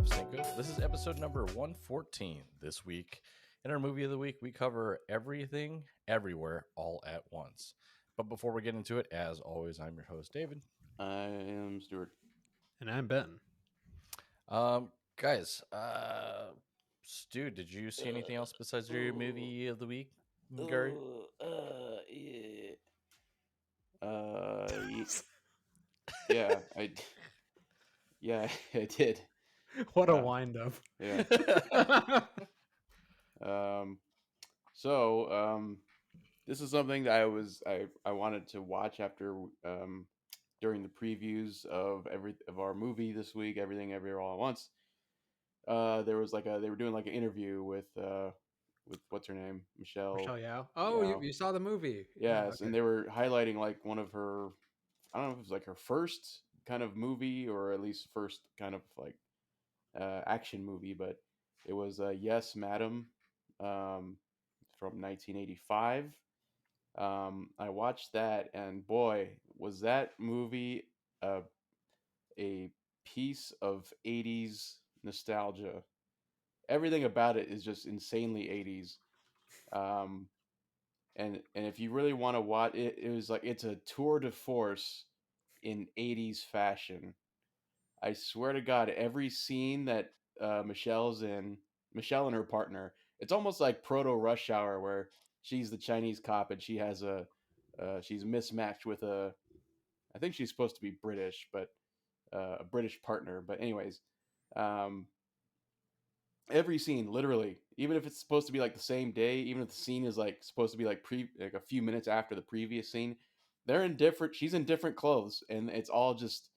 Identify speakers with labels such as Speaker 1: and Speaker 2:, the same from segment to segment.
Speaker 1: of Cinco. This is episode number 114. This week, in our movie of the week, we cover everything, everywhere, all at once. But before we get into it, as always, I'm your host, David.
Speaker 2: I am Stuart.
Speaker 3: And I'm Ben.
Speaker 1: Guys, Stu, did you see anything else besides your movie of the week, Gary?
Speaker 2: Yeah. Yeah, yeah, I did.
Speaker 3: What a wind up.
Speaker 2: Yeah. This is something that I wanted to watch after during the previews of our movie this week, Everything Everywhere All at Once. There was they were doing like an interview with what's her name, Michelle
Speaker 3: Yao. Oh,
Speaker 2: Yao.
Speaker 3: you saw the movie.
Speaker 2: Yes,
Speaker 3: Okay.
Speaker 2: and they were highlighting like one of her, I don't know if it was like her first kind of movie or at least first kind of like action movie, but it was Yes, Madam, from 1985. I watched that, and boy, was that movie a piece of 80s nostalgia. Everything about it is just insanely 80s. Um, and if you really want to watch it, it was like it's a tour de force in 80s fashion. I swear to God, every scene that Michelle's in, Michelle and her partner, it's almost like proto Rush Hour, where she's the Chinese cop and she has she's mismatched with I think she's supposed to be British, but a British partner. But anyways, um, every scene, literally, even if it's supposed to be like the same day, even if the scene is like supposed to be like like a few minutes after the previous scene, they're in different. She's in different clothes, and it's all just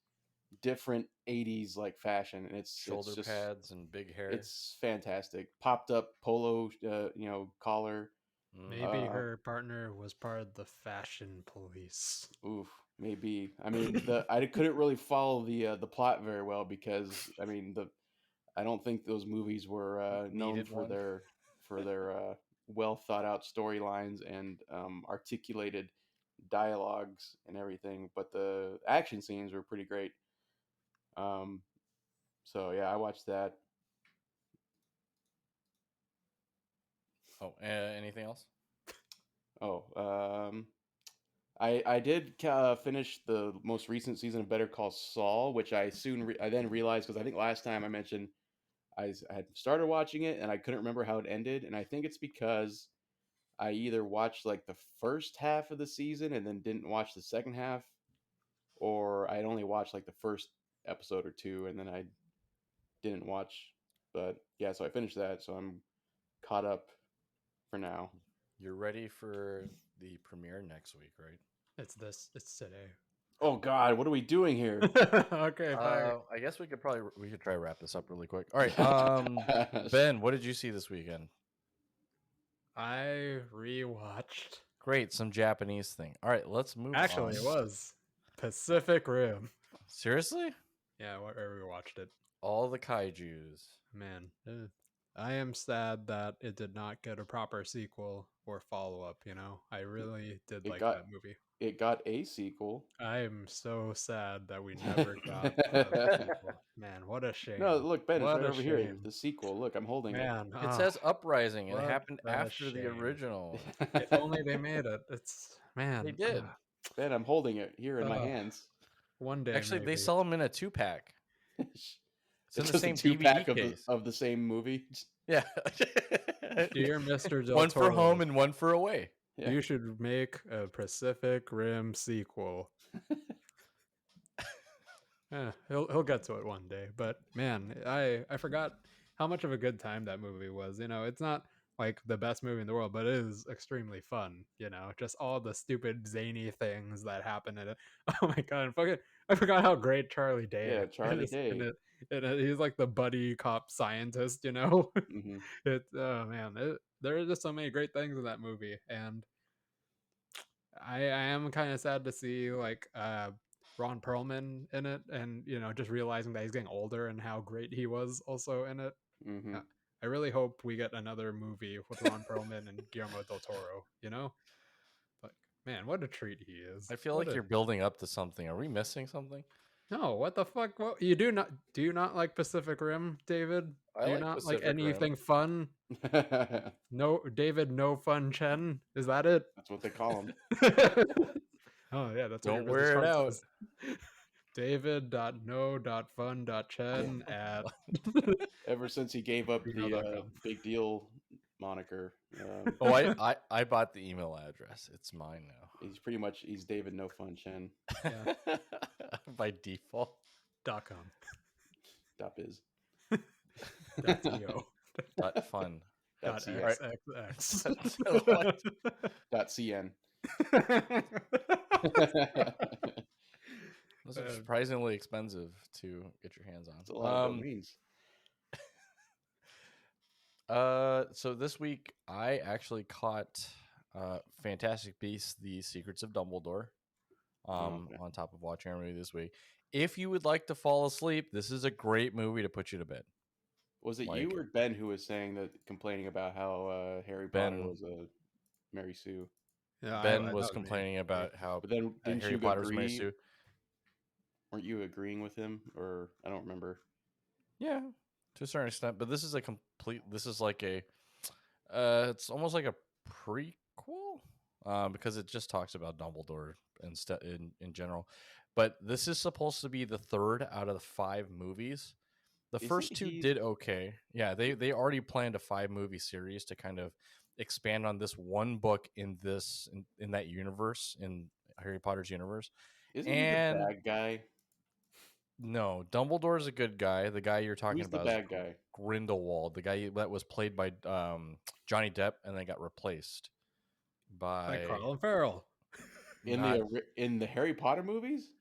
Speaker 2: different 80s like fashion, and
Speaker 1: Shoulder
Speaker 2: just
Speaker 1: pads and big hair.
Speaker 2: it's fantastic. Popped up polo collar.
Speaker 3: Maybe her partner was part of the fashion police.
Speaker 2: Oof, maybe. I mean, I couldn't really follow the plot very well because I mean I don't think those movies were known for their well thought out storylines and articulated dialogues and everything, but the action scenes were pretty great. So yeah, I watched that.
Speaker 1: Oh, anything else?
Speaker 2: Oh, I did finish the most recent season of Better Call Saul, which I then realized, because I think last time I mentioned I had started watching it and I couldn't remember how it ended, and I think it's because I either watched like the first half of the season and then didn't watch the second half, or I'd only watched like the first episode or two and then I didn't watch. But yeah, so I finished that, so I'm caught up for now.
Speaker 1: You're ready for the premiere next week, right?
Speaker 3: It's today.
Speaker 2: Oh God, what are we doing here?
Speaker 3: Okay, fine.
Speaker 1: I guess we could try to wrap this up really quick. All right, Ben, what did you see this weekend?
Speaker 3: I rewatched.
Speaker 1: Great, some Japanese thing. All right, let's move on.
Speaker 3: Actually, it was Pacific Rim.
Speaker 1: Seriously?
Speaker 3: Yeah, we rewatched it.
Speaker 1: All the kaijus.
Speaker 3: Man, I am sad that it did not get a proper sequel or follow-up, you know? I really did that movie.
Speaker 2: It got a sequel.
Speaker 3: I am so sad that we never got a sequel. Man, what a shame.
Speaker 2: No, look, Ben, it's
Speaker 3: What
Speaker 2: right
Speaker 3: a
Speaker 2: over here.
Speaker 3: shame.
Speaker 2: The sequel. Look, I'm holding
Speaker 3: Man,
Speaker 1: It says Uprising. It
Speaker 3: what
Speaker 1: happened
Speaker 3: a
Speaker 1: after the
Speaker 3: shame.
Speaker 1: original.
Speaker 3: If only they made it. It's man.
Speaker 1: They did.
Speaker 2: Ben, I'm holding it here in my hands.
Speaker 3: One day,
Speaker 1: Actually,
Speaker 3: maybe.
Speaker 1: they sell them in a 2-pack.
Speaker 2: It's in the same 2-pack of the same movie.
Speaker 1: Yeah.
Speaker 3: Dear Mr. Del
Speaker 1: one
Speaker 3: Toro,
Speaker 1: for home and one for away.
Speaker 2: Yeah.
Speaker 3: You should make a Pacific Rim sequel. He'll get to it one day. But man, I forgot how much of a good time that movie was. You know, it's not like the best movie in the world, but it is extremely fun. You know, just all the stupid zany things that happen in it. Oh my god, I forgot how great Charlie Day.
Speaker 2: Yeah, Charlie Day.
Speaker 3: He's like the buddy cop scientist. You know,
Speaker 2: Mm-hmm.
Speaker 3: There are just so many great things in that movie, and I am kind of sad to see like Ron Perlman in it, and you know, just realizing that he's getting older and how great he was also in it.
Speaker 2: Mm-hmm.
Speaker 3: I really hope we get another movie with Ron Perlman and Guillermo del Toro. You know, like man, what a treat he is.
Speaker 1: I feel like you're building up to something. Are we missing something?
Speaker 3: No, what the fuck? What you do not? Do you not like Pacific Rim, David?
Speaker 1: I
Speaker 3: Do you
Speaker 1: like
Speaker 3: not like
Speaker 1: Pacific Rim.
Speaker 3: anything fun? No, David, no fun Chen. Is that it?
Speaker 2: That's what they call him.
Speaker 3: Oh yeah, that's what your
Speaker 1: Don't
Speaker 3: business
Speaker 1: wear it
Speaker 3: card
Speaker 1: out.
Speaker 3: says. David.no.fun.chen at
Speaker 2: Ever since he gave up the
Speaker 3: gmail.com.
Speaker 2: big deal moniker,
Speaker 1: Oh, I bought the email address. It's mine
Speaker 2: he's David No Fun Chen.
Speaker 3: Yeah.
Speaker 1: now. By default.
Speaker 3: .com.
Speaker 2: .biz.
Speaker 3: .co.
Speaker 1: .fun.
Speaker 2: .cn.
Speaker 3: .xxx.
Speaker 1: What?
Speaker 2: .cn.
Speaker 1: Those are surprisingly expensive to get your hands on.
Speaker 2: It's a lot of domains.
Speaker 1: So this week I actually caught Fantastic Beasts: The Secrets of Dumbledore. On top of watching our movie this week. If you would like to fall asleep, this is a great movie to put you to bed.
Speaker 2: Was it you or Ben who was complaining about how Harry Potter was a Mary Sue?
Speaker 3: Yeah,
Speaker 1: Ben was complaining about how
Speaker 2: but then didn't
Speaker 1: Harry
Speaker 2: you
Speaker 1: Potter's
Speaker 2: agree?
Speaker 1: Mary Sue.
Speaker 2: Weren't you agreeing with him, or I don't remember?
Speaker 1: Yeah, to a certain extent, but this is like a it's almost like a prequel because it just talks about Dumbledore instead in general. But this is supposed to be the third out of the 5 movies. The first 2 did okay. Yeah, they already planned a 5-movie series to kind of expand on this one book in that universe, in Harry Potter's universe.
Speaker 2: Isn't he the bad guy?
Speaker 1: No, Dumbledore is a good guy. The guy you're talking
Speaker 2: Who's the
Speaker 1: about is
Speaker 2: bad guy?
Speaker 1: Grindelwald, the guy that was played by Johnny Depp and then got replaced by
Speaker 3: Colin Farrell.
Speaker 2: In the Harry Potter movies?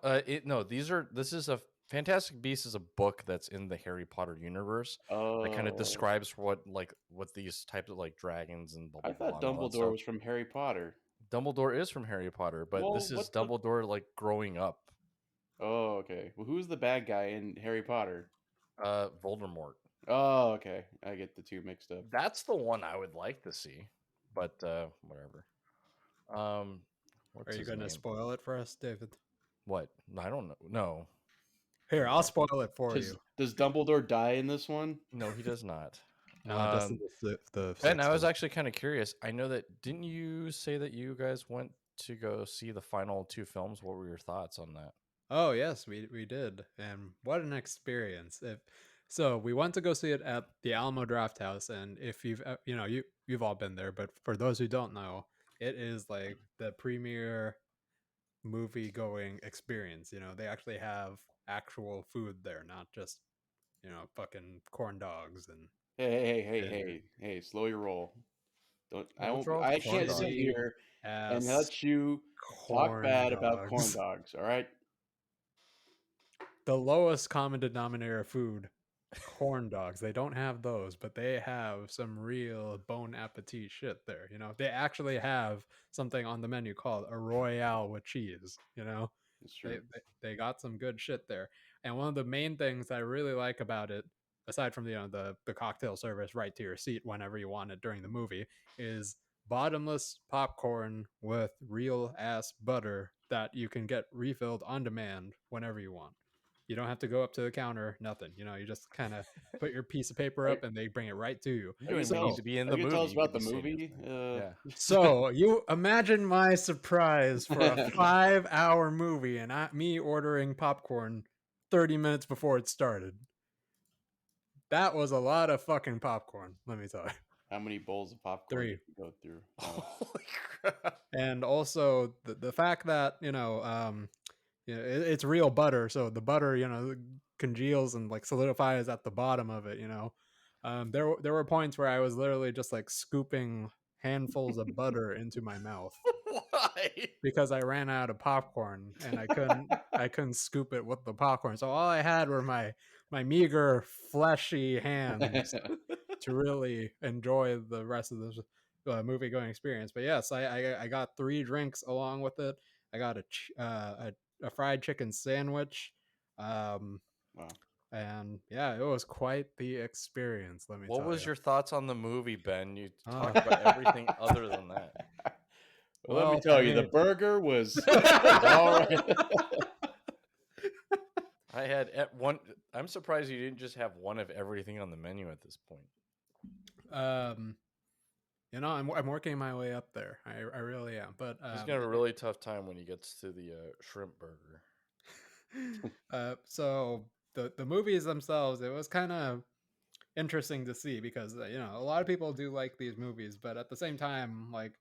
Speaker 1: This is a Fantastic Beasts is a book that's in the Harry Potter universe that kind of describes what these types of like dragons and blah, blah,
Speaker 2: I thought
Speaker 1: blah,
Speaker 2: Dumbledore was from Harry Potter.
Speaker 1: Dumbledore is from Harry Potter, but this is Dumbledore like growing up.
Speaker 2: Oh, okay. Well, who's the bad guy in Harry Potter?
Speaker 1: Voldemort.
Speaker 2: Oh, okay. I get the 2 mixed up.
Speaker 1: That's the one I would like to see, but whatever.
Speaker 3: Are you going to spoil it for us, David?
Speaker 1: What? I don't know. No.
Speaker 3: Here, I'll spoil it for you.
Speaker 2: Does Dumbledore die in this one?
Speaker 1: No, he does not.
Speaker 3: No, that's the
Speaker 1: Ben, I was actually kind of curious. I know that didn't you say that you guys went to go see the final 2 films? What were your thoughts on that?
Speaker 3: Oh yes, we did, and what an experience! So we went to go see it at the Alamo Drafthouse, and if you've all been there, but for those who don't know, it is like the premier movie going experience. They actually have actual food there, not just fucking corn dogs and.
Speaker 2: Hey! Slow your roll. I can't sit here and let you talk bad about corn dogs. All right.
Speaker 3: The lowest common denominator of food, corn dogs. They don't have those, but they have some real bon appetit shit there. They actually have something on the menu called a Royale with cheese.
Speaker 2: It's true.
Speaker 3: They got some good shit there. And one of the main things I really like about it, aside from the cocktail service right to your seat whenever you want it during the movie, is bottomless popcorn with real ass butter that you can get refilled on demand whenever you want. You don't have to go up to the counter, nothing. You just kind of put your piece of paper up and they bring it right to you.
Speaker 1: You don't even need to be in the movie.
Speaker 2: Tell us about the movie.
Speaker 1: Yeah.
Speaker 3: So you imagine my surprise for a 5-hour movie and me ordering popcorn 30 minutes before it started. That was a lot of fucking popcorn, let me tell you.
Speaker 2: How many bowls of popcorn
Speaker 3: 3
Speaker 2: did you go through?
Speaker 1: Holy crap.
Speaker 3: And also the fact that, it's real butter. So the butter, congeals and like solidifies at the bottom of it, there were points where I was literally just like scooping handfuls of butter into my mouth.
Speaker 1: Why?
Speaker 3: Because I ran out of popcorn and I couldn't scoop it with the popcorn. So all I had were my meager fleshy hands to really enjoy the rest of the movie going experience. But yes, I got 3 drinks along with it. I got a fried chicken sandwich.
Speaker 2: Wow.
Speaker 3: And yeah, it was quite the experience. Let me tell you.
Speaker 1: What was your thoughts on the movie, Ben? You talked about everything other than that.
Speaker 2: Well, let me tell you, the burger was all right.
Speaker 1: I had at one. I'm surprised you didn't just have one of everything on the menu at this point.
Speaker 3: I'm working my way up there. I really am. But
Speaker 1: He's gonna have a really tough time when he gets to the shrimp burger.
Speaker 3: So the movies themselves, it was kind of interesting to see because a lot of people do like these movies, but at the same time, like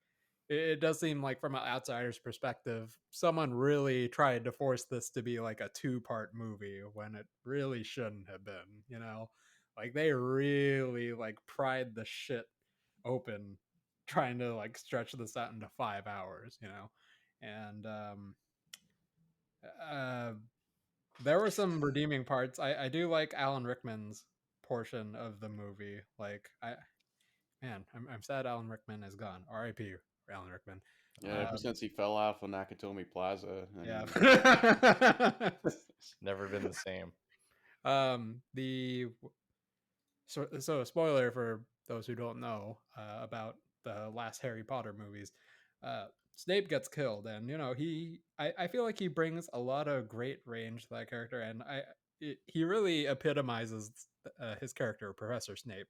Speaker 3: it does seem like from an outsider's perspective, someone really tried to force this to be like a 2-part movie when it really shouldn't have been. Like they really like pried the shit open trying to like stretch this out into 5 hours. And uh there were some redeeming parts. I do like Alan Rickman's portion of the movie. Like I'm sad Alan Rickman is gone. R.I.P. Alan Rickman.
Speaker 2: Yeah, ever since he fell off on Nakatomi Plaza.
Speaker 3: Yeah.
Speaker 1: Never been the same.
Speaker 3: The so a spoiler for those who don't know about the last Harry Potter movies. Snape gets killed, and I feel like he brings a lot of great range to that character, and he really epitomizes his character, Professor Snape.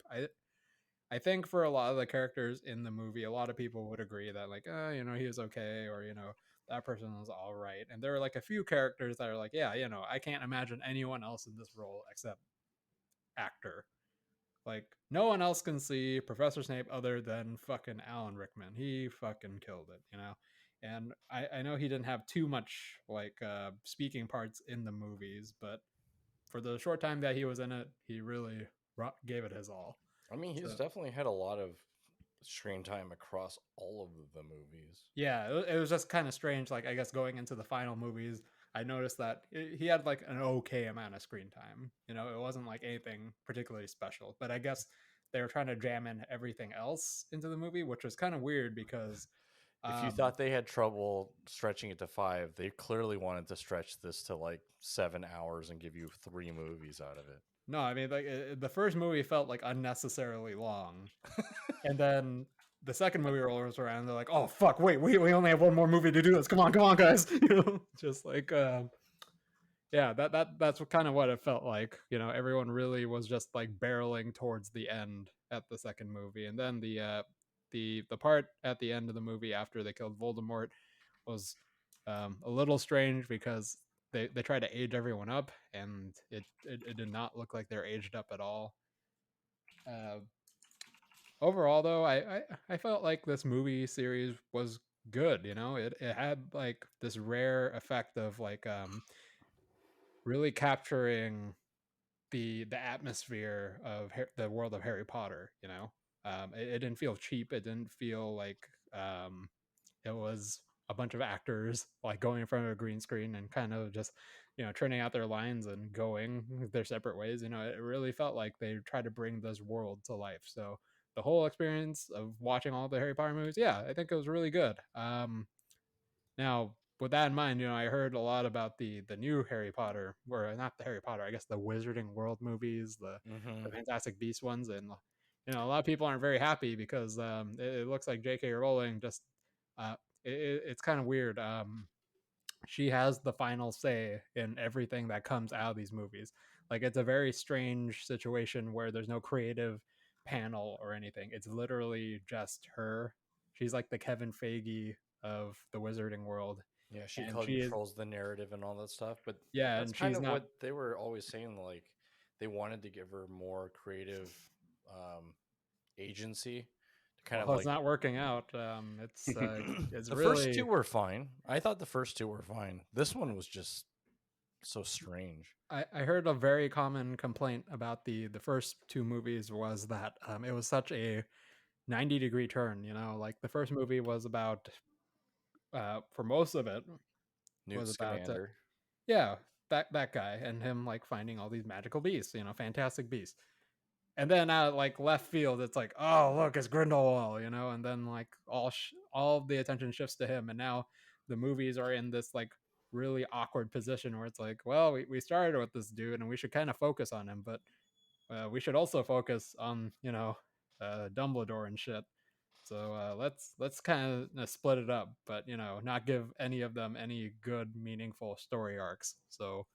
Speaker 3: I think for a lot of the characters in the movie, a lot of people would agree that like, he was okay, or that person was all right. And there are like a few characters that are like, yeah, I can't imagine anyone else in this role except actor. Like no one else can see Professor Snape other than fucking Alan Rickman. He fucking killed it. And I know he didn't have too much like speaking parts in the movies, but for the short time that he was in it, he really gave it his all.
Speaker 1: I mean, he's definitely had a lot of screen time across all of the movies.
Speaker 3: Yeah, it was just kind of strange. Like, I guess going into the final movies, I noticed that he had like an okay amount of screen time. It wasn't like anything particularly special, but I guess they were trying to jam in everything else into the movie, which was kind of weird because
Speaker 1: if you thought they had trouble stretching it to 5, they clearly wanted to stretch this to like 7 hours and give you 3 movies out of it.
Speaker 3: No, I mean, like the first movie felt like unnecessarily long, and then the second movie rolls around, they're like, "Oh fuck, wait, we only have one more movie to do this. Come on, guys!" Just like, yeah, that's kind of what it felt like. Everyone really was just like barreling towards the end at the second movie, and then the part at the end of the movie after they killed Voldemort was a little strange because they tried to age everyone up, and it did not look like they're aged up at all. Overall, though, I felt like this movie series was good. It had like this rare effect of like really capturing the atmosphere of the world of Harry Potter. It didn't feel cheap. It didn't feel like it was a bunch of actors like going in front of a green screen and kind of just turning out their lines and going their separate ways. It really felt like they tried to bring this world to life. So the whole experience of watching all the Harry Potter movies, yeah, I think it was really good. Now with that in mind, I heard a lot about the new Harry Potter, or not the Harry Potter, I guess the Wizarding World movies, the Fantastic Beasts ones, and a lot of people aren't very happy because it looks like J.K. Rowling just it's kind of weird. She has the final say in everything that comes out of these movies. Like it's a very strange situation where there's no creative panel or anything. It's literally just her. She's like the Kevin Feige of the Wizarding World.
Speaker 1: Yeah, she controls the narrative and all that stuff. But
Speaker 3: yeah,
Speaker 1: that's
Speaker 3: and
Speaker 1: kind
Speaker 3: she's
Speaker 1: of
Speaker 3: not
Speaker 1: what they were always saying. Like they wanted to give her more creative agency.
Speaker 3: Kind of like, it's not working out. It's
Speaker 1: the first 2 were fine. I thought the first 2 were fine. This one was just so strange.
Speaker 3: I heard a very common complaint about the first 2 movies was that it was such a 90-degree turn. Like the first movie was about for most of it
Speaker 1: Newt
Speaker 3: was about
Speaker 1: Scamander.
Speaker 3: Yeah, that guy and him like finding all these magical beasts, fantastic beasts. And then out like left field, it's like, oh look, it's Grindelwald, and then like all the attention shifts to him, and now the movies are in this like really awkward position where it's like, well, we started with this dude, and we should kind of focus on him, but we should also focus on Dumbledore and shit. So let's kind of split it up, but not give any of them any good, meaningful story arcs. So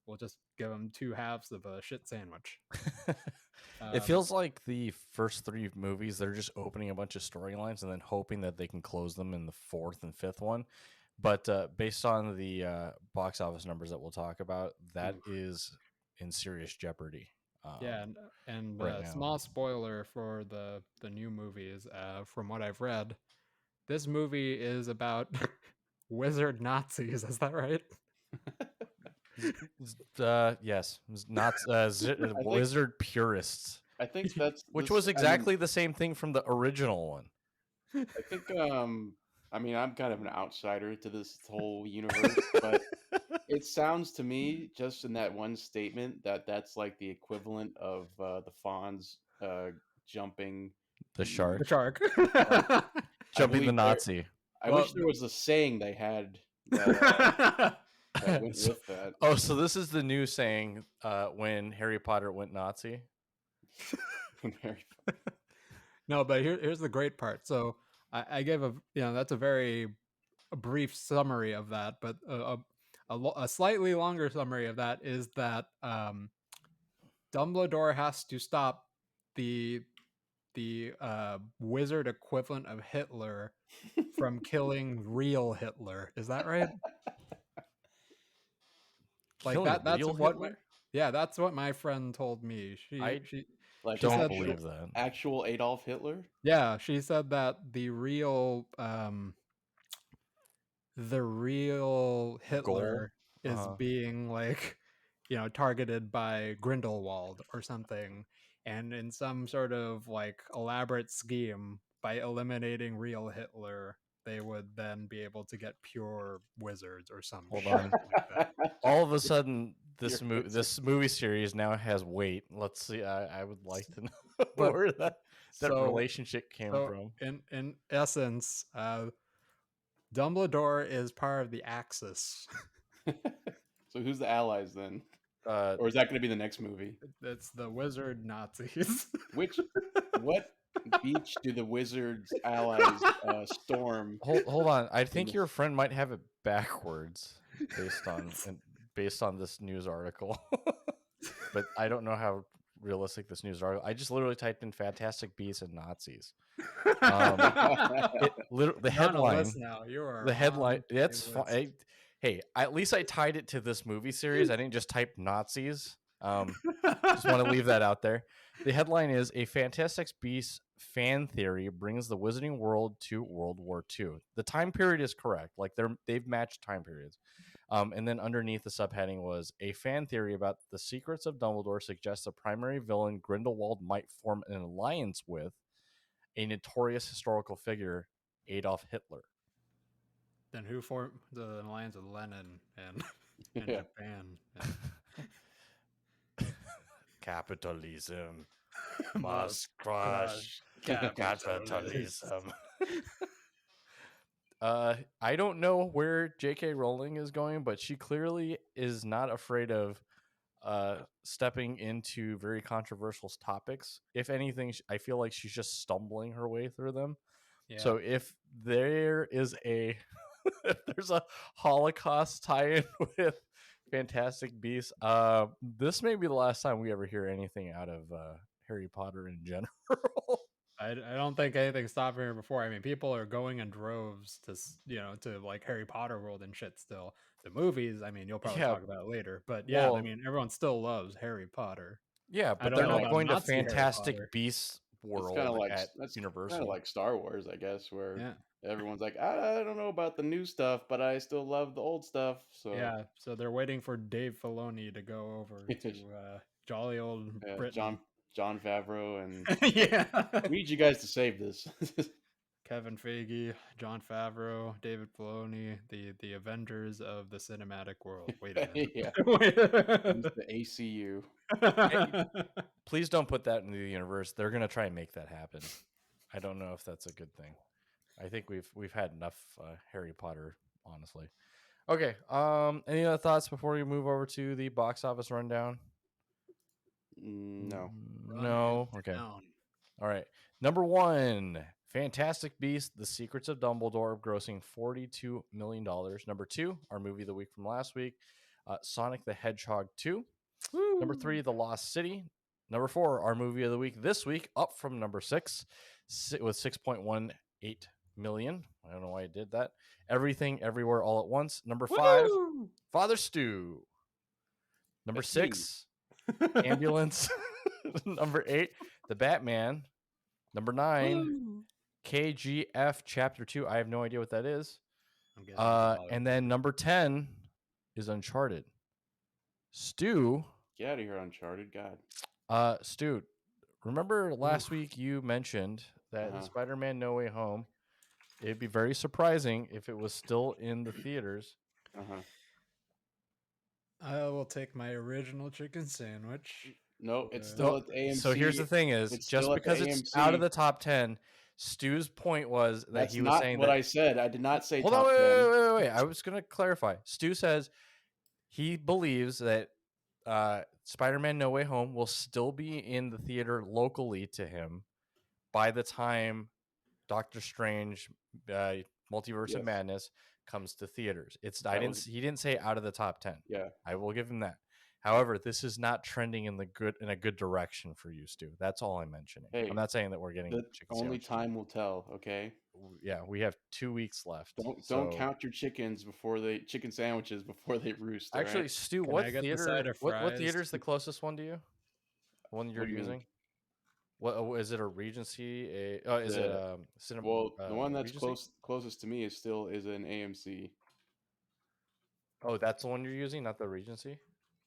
Speaker 3: we'll just give them two halves of a shit sandwich.
Speaker 1: It feels like the first three movies, they're just opening a bunch of storylines and then hoping that they can close them in the fourth and fifth one. But based on the box office numbers that we'll talk about, that is in serious jeopardy.
Speaker 3: Yeah, and
Speaker 1: right now.
Speaker 3: Small spoiler for the new movies. From what I've read, this movie is about wizard Nazis. Is that right?
Speaker 1: Yes, not wizard purists.
Speaker 2: I think that's
Speaker 1: which was exactly the same thing from the original one.
Speaker 2: I think I mean, I'm kind of an outsider to this whole universe, but it sounds to me, just in that one statement, that that's like the equivalent of the Fonz jumping
Speaker 1: the shark.
Speaker 3: The shark.
Speaker 1: Jumping the Nazi.
Speaker 2: I wish there was a saying they had that went with that.
Speaker 1: Oh, so this is the new saying when Harry Potter went Nazi?
Speaker 3: No, but here's the great part. So I gave that's a very brief summary of that, but a slightly longer summary of that is that Dumbledore has to stop the wizard equivalent of Hitler from killing real Hitler. Is that right? Like that's what that's what my friend told me. She
Speaker 1: don't believe that.
Speaker 2: Actual Adolf Hitler?
Speaker 3: Yeah, she said that the real Hitler is being like, targeted by Grindelwald or something, and in some sort of like elaborate scheme, by eliminating real Hitler, they would then be able to get pure wizards or something.
Speaker 1: Hold on. Like that. All of a sudden, this movie series now has weight. Let's see. I would like to know where that relationship came from.
Speaker 3: In essence, Dumbledore is part of the Axis.
Speaker 2: So who's the allies then? Or is that going to be the next movie?
Speaker 3: It's the wizard Nazis.
Speaker 2: What beach do the wizards allies storm?
Speaker 1: Hold on. I think your friend might have it backwards based on this news article. But I don't know how realistic this news article. I just literally typed in Fantastic Beasts and Nazis. The headline.
Speaker 3: Now.
Speaker 1: The headline. That's fine. Hey, at least I tied it to this movie series. I didn't just type Nazis. Just want to leave that out there. The headline is A Fantastic Beasts fan theory brings the Wizarding World to World War II. The time period is correct. Like they've matched time periods. And then underneath the subheading was a fan theory about the secrets of Dumbledore suggests the primary villain Grindelwald might form an alliance with a notorious historical figure, Adolf Hitler.
Speaker 3: Then who formed the alliance with Lenin and Japan?
Speaker 1: Capitalism must crush capitalism. I don't know where J.K. Rowling is going, but she clearly is not afraid of stepping into very controversial topics. If anything, I feel like she's just stumbling her way through them. Yeah. So if there is if there's a Holocaust tie-in with Fantastic Beasts, this may be the last time we ever hear anything out of Harry Potter in general.
Speaker 3: I don't think anything's stopping her before. I mean, people are going in droves to like Harry Potter world and shit still. The movies, I mean, you'll probably talk about it later. But yeah, I mean, everyone still loves Harry Potter.
Speaker 1: Yeah, but they're not going to Fantastic Beasts world at Universal.
Speaker 2: Kind of like Star Wars, I guess, where everyone's like, I don't know about the new stuff, but I still love the old stuff. So
Speaker 3: yeah, so they're waiting for Dave Filoni to go over to jolly old Britain.
Speaker 2: John Favreau and
Speaker 3: yeah,
Speaker 2: we need you guys to save this.
Speaker 3: Kevin Feige, John Favreau, David Filoni, the Avengers of the cinematic world. Wait a minute.
Speaker 2: Yeah. The ACU.
Speaker 1: Hey, please don't put that into the universe. They're gonna try and make that happen. I don't know if that's a good thing. I think we've had enough Harry Potter, honestly. Okay. Any other thoughts before we move over to the box office rundown?
Speaker 2: No.
Speaker 1: Okay. All right. Number 1, Fantastic Beasts: The Secrets of Dumbledore, grossing $42 million. Number 2, our movie of the week from last week, Sonic the Hedgehog 2.
Speaker 3: Woo!
Speaker 1: Number 3, The Lost City. Number 4, our movie of the week this week, up from number 6 with 6.18 million. I don't know why I did that. Everything, Everywhere, All at Once. Number 5,
Speaker 3: Woo!
Speaker 1: Father Stew. Number
Speaker 2: That's me.
Speaker 1: 6, Ambulance. Number 8, The Batman. Number 9,
Speaker 3: Woo!
Speaker 1: KGF Chapter 2. I have no idea what that is.
Speaker 3: I'm guessing it's a lot of
Speaker 1: And then number 10 is Uncharted. Stu.
Speaker 2: Get out of here, Uncharted. God.
Speaker 1: Stu, remember last week you mentioned that
Speaker 2: Uh-huh.
Speaker 1: Spider-Man No Way Home, it'd be very surprising if it was still in the theaters.
Speaker 2: Uh-huh.
Speaker 3: I will take my original chicken sandwich.
Speaker 2: No, it's still at the AMC.
Speaker 1: So here's the thing is,
Speaker 2: It's
Speaker 1: just
Speaker 2: still at the
Speaker 1: because it's
Speaker 2: AMC.
Speaker 1: out of the top 10, Stu's point was that
Speaker 2: That's
Speaker 1: he was
Speaker 2: not
Speaker 1: saying
Speaker 2: what
Speaker 1: that...
Speaker 2: I said. I did not say
Speaker 1: Hold
Speaker 2: top
Speaker 1: on,
Speaker 2: 10.
Speaker 1: wait. I was going to clarify. Stu says he believes that Spider-Man No Way Home will still be in the theater locally to him by the time Doctor Strange Multiverse of
Speaker 2: Yes.
Speaker 1: Madness comes to theaters. He didn't say out of the top 10.
Speaker 2: Yeah.
Speaker 1: I will give him that. However, this is not trending in a good direction for you, Stu. That's all I'm mentioning.
Speaker 2: Hey,
Speaker 1: I'm not saying that we're getting
Speaker 2: The
Speaker 1: chicken
Speaker 2: only
Speaker 1: sandwiches.
Speaker 2: time will tell, okay?
Speaker 1: Yeah, we have 2 weeks left.
Speaker 2: Don't count your chicken sandwiches before they roost. all
Speaker 1: Actually,
Speaker 2: right?
Speaker 1: Stu,
Speaker 3: Can
Speaker 1: what
Speaker 3: I get the
Speaker 1: theater?
Speaker 3: side of
Speaker 1: What
Speaker 3: fries?
Speaker 1: theater is the closest one to you? The one you're
Speaker 2: What do you mean?
Speaker 1: using? What is it? A Regency? Is it cinema?
Speaker 2: Well, the one that's
Speaker 1: Regency?
Speaker 2: closest to me is an AMC.
Speaker 1: Oh, that's the one you're using, not the Regency.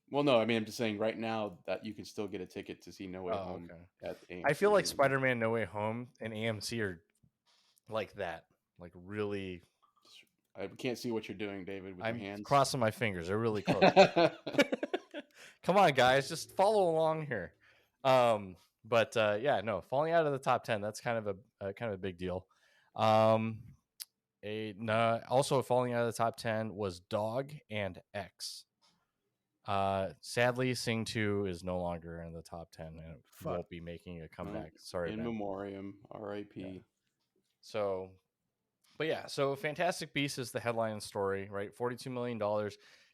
Speaker 2: Well, no, I mean I'm just saying right now that you can still get a ticket to see No Way Home at AMC.
Speaker 1: I feel like Spider-Man No Way Home and AMC are like that, like really.
Speaker 2: I can't see what you're doing, David, with
Speaker 1: I'm
Speaker 2: your hands.
Speaker 1: crossing my fingers. They're really close. Come on, guys, just follow along here. But yeah, no, falling out of the top 10, that's kind of a big deal. Also falling out of the top 10 was Dog and X. Sadly, Sing 2 is no longer in the top 10 and it won't be making a comeback. Sorry,
Speaker 2: in
Speaker 1: man.
Speaker 2: memoriam, R.I.P.
Speaker 1: Yeah. So, but yeah, so Fantastic Beasts is the headline story, right? $42 million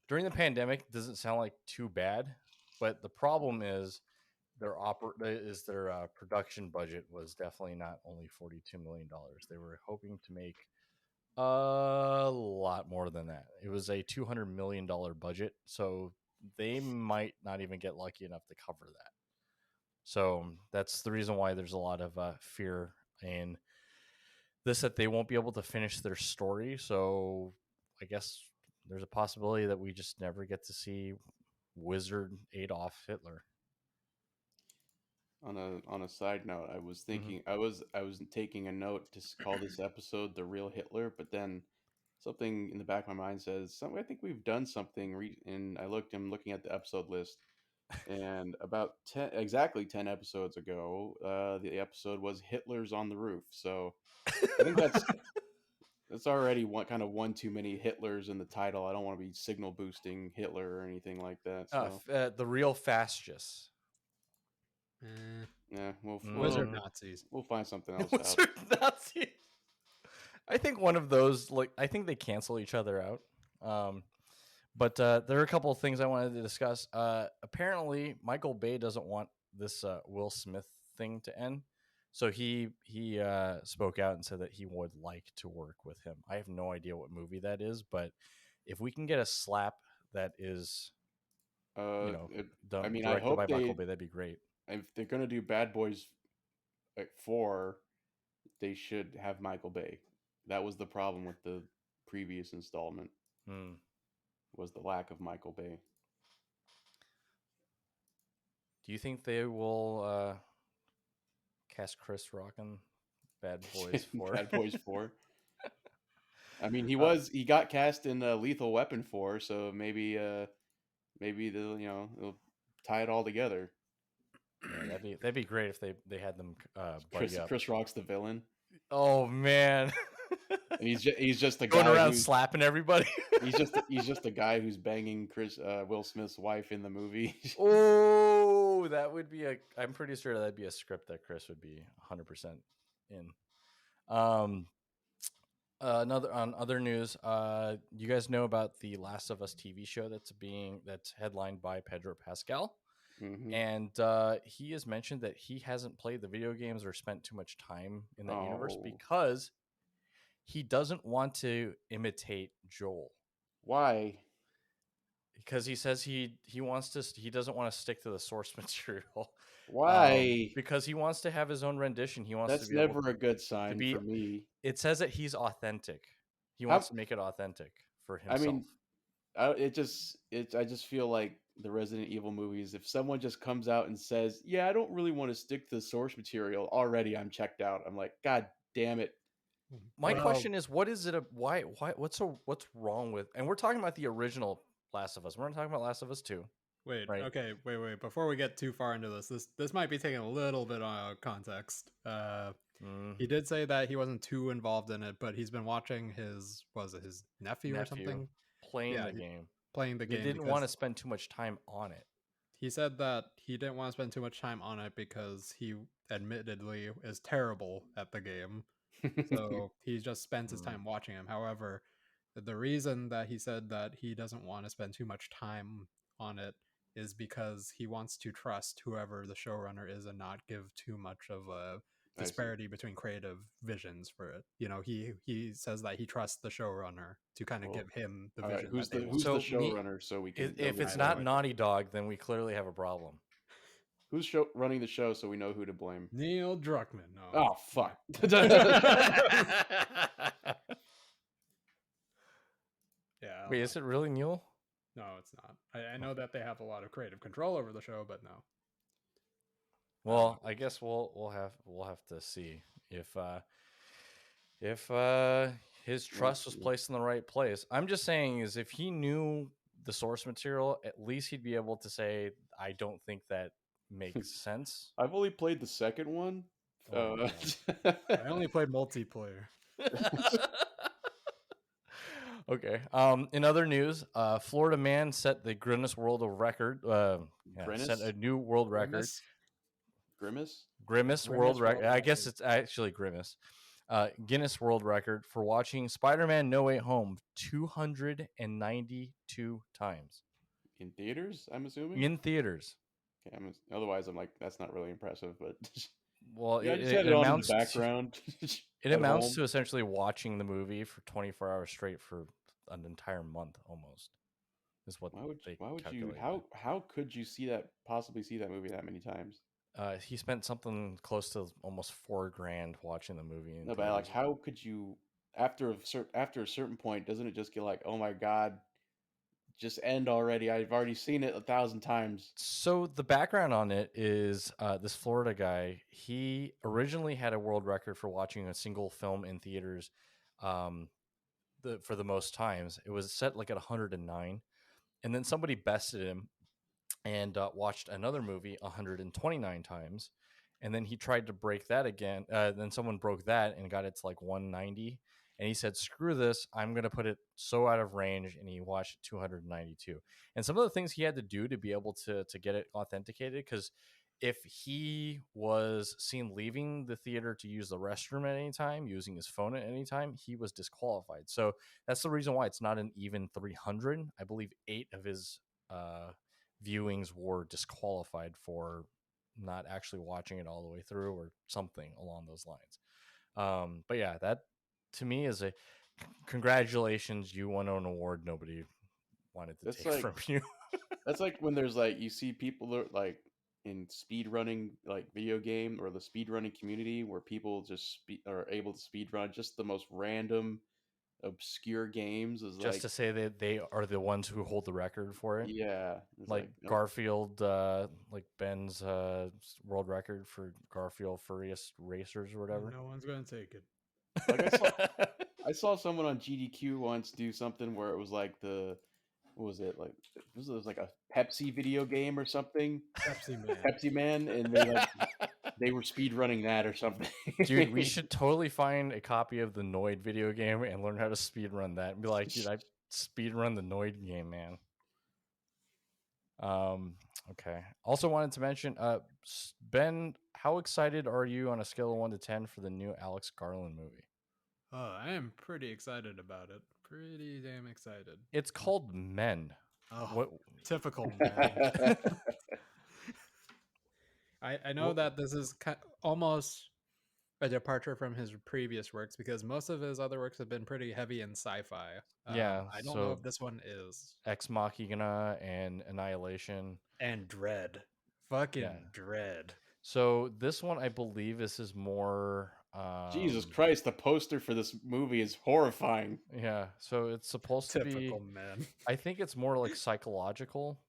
Speaker 1: during the pandemic doesn't sound like too bad, but the problem is their production budget was definitely not only $42 million. They were hoping to make a lot more than that. It was a $200 million budget, so they might not even get lucky enough to cover that. So that's the reason why there's a lot of fear in this, that they won't be able to finish their story. So I guess there's a possibility that we just never get to see Wizard Adolf Hitler.
Speaker 2: On a side note, I was thinking I was taking a note to call this episode "The Real Hitler," but then something in the back of my mind says, I think we've done something. And I'm looking at the episode list, and about exactly 10 episodes ago, the episode was Hitler's on the Roof. So I think that's already one too many Hitlers in the title. I don't want to be signal boosting Hitler or anything like that. So
Speaker 1: The Real Fascists.
Speaker 2: yeah,
Speaker 3: Wizard Nazis.
Speaker 2: We'll find something else
Speaker 1: Wizard Nazis. I think one of those, I think they cancel each other out. But there are a couple of things I wanted to discuss. Apparently, Michael Bay doesn't want this Will Smith thing to end. So he spoke out and said that he would like to work with him. I have no idea what movie that is, but if we can get a slap that is, directed by Michael Bay, that'd be great.
Speaker 2: If they're gonna do Bad Boys 4, they should have Michael Bay. That was the problem with the previous installment. Was the lack of Michael Bay.
Speaker 1: Do you think they will cast Chris Rock in Bad Boys 4?
Speaker 2: Bad Boys 4. I mean, he got cast in Lethal Weapon 4, so maybe they'll tie it all together.
Speaker 1: Yeah, that'd be great if they had them buddy up.
Speaker 2: Chris Rock's the villain.
Speaker 1: Oh man.
Speaker 2: He's just the
Speaker 1: guy going around
Speaker 2: who's
Speaker 1: slapping everybody.
Speaker 2: he's just the guy who's banging Will Smith's wife in the movie.
Speaker 1: Oh, that would be I'm pretty sure that'd be a script that Chris would be 100% in. Another on other news, you guys know about the Last of Us TV show that's headlined by Pedro Pascal,
Speaker 2: Mm-hmm.
Speaker 1: and he has mentioned that he hasn't played the video games or spent too much time in that universe
Speaker 2: Oh,
Speaker 1: because he doesn't want to imitate Joel.
Speaker 2: why?
Speaker 1: Because he says he doesn't want to stick to the source material.
Speaker 2: Why?
Speaker 1: Because he wants to have his own rendition. He wants to
Speaker 2: That's
Speaker 1: be able
Speaker 2: never a good
Speaker 1: to
Speaker 2: sign
Speaker 1: be.
Speaker 2: for me.
Speaker 1: It says that he's authentic. He
Speaker 2: How?
Speaker 1: wants to make it authentic for
Speaker 2: I
Speaker 1: himself.
Speaker 2: mean, I just feel like the Resident Evil movies. If someone just comes out and says, "Yeah, I don't really want to stick to the source material," already I'm checked out. I'm like, God damn it!
Speaker 1: My
Speaker 3: Well,
Speaker 1: question is, what is it? Why? What's wrong with? And we're talking about the original Last of Us. We're not talking about Last of Us 2,
Speaker 3: wait,
Speaker 1: right?
Speaker 3: okay, wait. Before we get too far into this might be taking a little bit of context. He did say that he wasn't too involved in it, but he's been watching his nephew or
Speaker 1: Nephew
Speaker 3: something?
Speaker 1: playing
Speaker 3: Yeah,
Speaker 1: the game.
Speaker 3: playing the
Speaker 1: He
Speaker 3: game
Speaker 1: didn't want to
Speaker 3: because
Speaker 1: spend too much time on it.
Speaker 3: he said that he didn't want to spend too much time on it because he admittedly is terrible at the game. So he just spends his time watching him. However, the reason that he said that he doesn't want to spend too much time on it is because he wants to trust whoever the showrunner is and not give too much of a
Speaker 2: I see.
Speaker 3: disparity between creative visions for it. You know, he says that he trusts the showrunner to kind of
Speaker 2: Well,
Speaker 3: give him the
Speaker 2: all right,
Speaker 3: vision
Speaker 2: who's
Speaker 3: that they
Speaker 2: the
Speaker 3: want.
Speaker 2: who's the
Speaker 1: So
Speaker 2: showrunner so we can know
Speaker 1: if
Speaker 2: who to
Speaker 1: it's
Speaker 3: I have no
Speaker 1: not
Speaker 2: blame?
Speaker 3: idea.
Speaker 1: Naughty Dog, then we clearly have a problem.
Speaker 2: Who's running the show so we know who to blame?
Speaker 3: Neil Druckmann. No.
Speaker 2: Oh fuck!
Speaker 3: Yeah.
Speaker 1: Wait, is it really Neil?
Speaker 3: No, it's not. I know that they have a lot of creative control over the show, but no.
Speaker 1: Well, I guess we'll have to see if his trust was placed in the right place. I'm just saying is if he knew the source material, at least he'd be able to say, I don't think that makes sense.
Speaker 2: I've only played the second one.
Speaker 1: Oh,
Speaker 3: I only played multiplayer.
Speaker 1: okay. In other news, Florida man set the Guinness World of Record. Set a new world record.
Speaker 2: Grimace?
Speaker 1: Grimace World Record. I guess it's actually Grimace. Guinness World Record for watching Spider-Man: No Way Home 292 times
Speaker 2: In theaters, I'm assuming.
Speaker 1: in theaters.
Speaker 2: Okay, otherwise, I'm like, that's not really impressive. But
Speaker 1: Well,
Speaker 2: yeah, I just had it on in the background.
Speaker 1: It
Speaker 2: at
Speaker 1: amounts
Speaker 2: home.
Speaker 1: to essentially watching the movie for 24 hours straight for an entire month almost. Is what
Speaker 2: Why would
Speaker 1: they
Speaker 2: you?
Speaker 1: calculate.
Speaker 2: How could you possibly see that movie that many times?
Speaker 1: He spent something close to almost $4,000 watching the movie.
Speaker 2: No, but like, how could you? After a certain point, doesn't it just get like, oh my god, just end already? I've already seen it 1,000 times.
Speaker 1: So the background on it is this Florida guy. He originally had a world record for watching a single film in theaters, for the most times. It was set like at 109, and then somebody bested him and watched another movie 129 times, and then he tried to break that again. Then someone broke that and got it to like 190, and he said, "Screw this! I'm going to put it so out of range." And he watched it 292. And some of the things he had to do to be able to get it authenticated, because if he was seen leaving the theater to use the restroom at any time, using his phone at any time, he was disqualified. So that's the reason why it's not an even 300. I believe 8 of his viewings were disqualified for not actually watching it all the way through or something along those lines. But yeah, that to me is a congratulations, you won an award nobody wanted to take from you.
Speaker 2: That's like when there's like you see people like in speed running like video game or the speed running community where people just are able to speed run just the most random obscure games is
Speaker 1: just
Speaker 2: like
Speaker 1: to say that they are the ones who hold the record for it.
Speaker 2: Yeah,
Speaker 1: like Garfield, like Ben's world record for Garfield Furious Racers or whatever.
Speaker 3: No one's gonna take it.
Speaker 2: Like I saw someone on GDQ once do something where it was like what was it like? This was like a Pepsi video game or something. Pepsi Man, and they were speed running that or something.
Speaker 1: Dude, we should totally find a copy of the Noid video game and learn how to speed run that and be like, dude, I speed run the Noid game, man. Okay. Also wanted to mention, Ben, how excited are you on a scale of 1 to 10 for the new Alex Garland movie?
Speaker 3: I am pretty excited about it. Pretty damn excited.
Speaker 1: It's called Men.
Speaker 3: Oh,
Speaker 1: What?
Speaker 3: typical man. I know
Speaker 1: What?
Speaker 3: that this is almost a departure from his previous works because most of his other works have been pretty heavy in sci-fi.
Speaker 1: Yeah.
Speaker 3: I don't know
Speaker 1: So
Speaker 3: if this one is.
Speaker 1: Ex Machina and Annihilation.
Speaker 3: And Dread.
Speaker 1: Yeah.
Speaker 3: Fucking Dread.
Speaker 1: So this one, I believe, this is more.
Speaker 2: Jesus Christ, the poster for this movie is horrifying.
Speaker 1: Yeah. So it's supposed to be.
Speaker 3: Typical man.
Speaker 1: I think it's more like psychological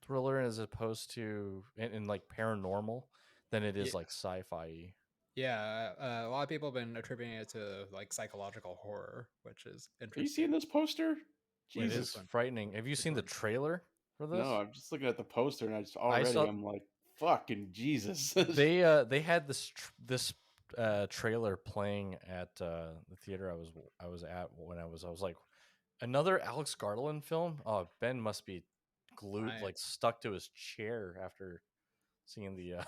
Speaker 1: thriller as opposed to in like paranormal than it is
Speaker 3: Yeah.
Speaker 1: like sci-fi.
Speaker 3: Yeah, a lot of people have been attributing it to like psychological horror, which is
Speaker 2: Are you
Speaker 3: interesting.
Speaker 2: seeing this poster?
Speaker 1: It is
Speaker 2: Jesus.
Speaker 1: frightening. Have you seen the trailer for this?
Speaker 2: No, I'm just looking at the poster and I'm like, fucking Jesus.
Speaker 1: They had this trailer playing at the theater I was at when I was like, another Alex Garland film. Oh, Ben must be glued like stuck to his chair after seeing the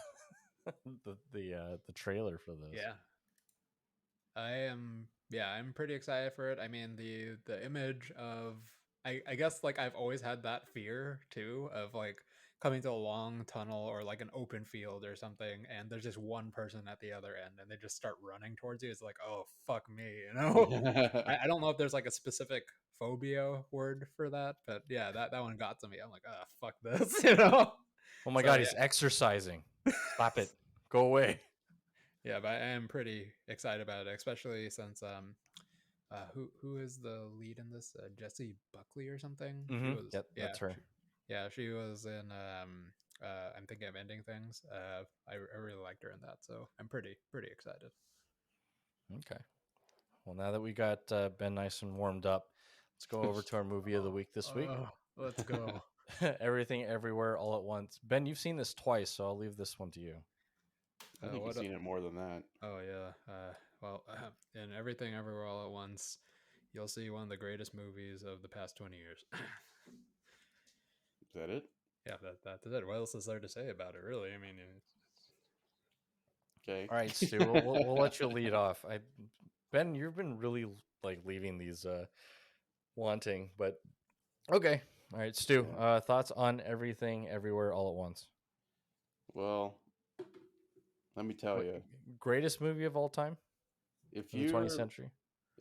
Speaker 1: the trailer for this.
Speaker 3: Yeah. I'm pretty excited for it. I mean, the image of I guess like I've always had that fear too of like coming to a long tunnel or like an open field or something, and there's just one person at the other end and they just start running towards you. It's like, oh fuck me, you know? I don't know if there's like a specific phobia word for that, but yeah, that one got to me. I'm like, ah, fuck this, you know?
Speaker 1: Oh my god, he's exercising. Stop it. Go away.
Speaker 3: Yeah, but I am pretty excited about it, especially since who is the lead in this? Jessie Buckley or something?
Speaker 1: Mm-hmm.
Speaker 3: She was
Speaker 1: Yep, that's her.
Speaker 3: She was in I'm thinking of ending things. I really liked her in that, so I'm pretty excited.
Speaker 1: Okay. Well, now that we got Ben nice and warmed up, let's go over to our movie of the week this week.
Speaker 3: Let's go.
Speaker 1: Everything Everywhere All at Once. Ben, you've seen this twice, so I'll leave this one to you.
Speaker 2: I think you've seen it more than that.
Speaker 3: Oh yeah. In Everything Everywhere All at Once, you'll see one of the greatest movies of the past 20 years.
Speaker 2: Is that it?
Speaker 3: Yeah, that's it. What else is there to say about it, really? I mean,
Speaker 2: okay.
Speaker 1: All right, Stu, we'll let you lead off. Ben, you've been really like leaving these wanting, but okay. All right, Stu, thoughts on Everything Everywhere All at Once?
Speaker 2: Well, let me tell you.
Speaker 1: Greatest movie of all time?
Speaker 2: If
Speaker 1: in the 20th century?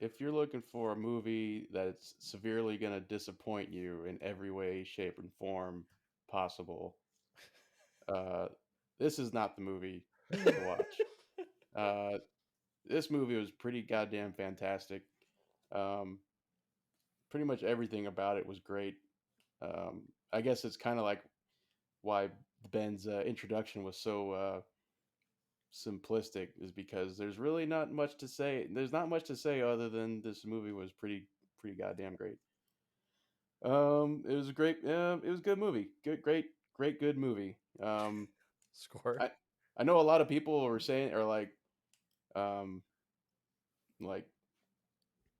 Speaker 2: If you're looking for a movie that's severely going to disappoint you in every way, shape, and form possible, this is not the movie to watch. This movie was pretty goddamn fantastic. Pretty much everything about it was great. I guess it's kind of like why Ben's introduction was so simplistic, is because there's really not much to say. There's not much to say other than this movie was pretty goddamn great. It was a great. It was a good movie. Good movie.
Speaker 1: Score.
Speaker 2: I know a lot of people were saying, or like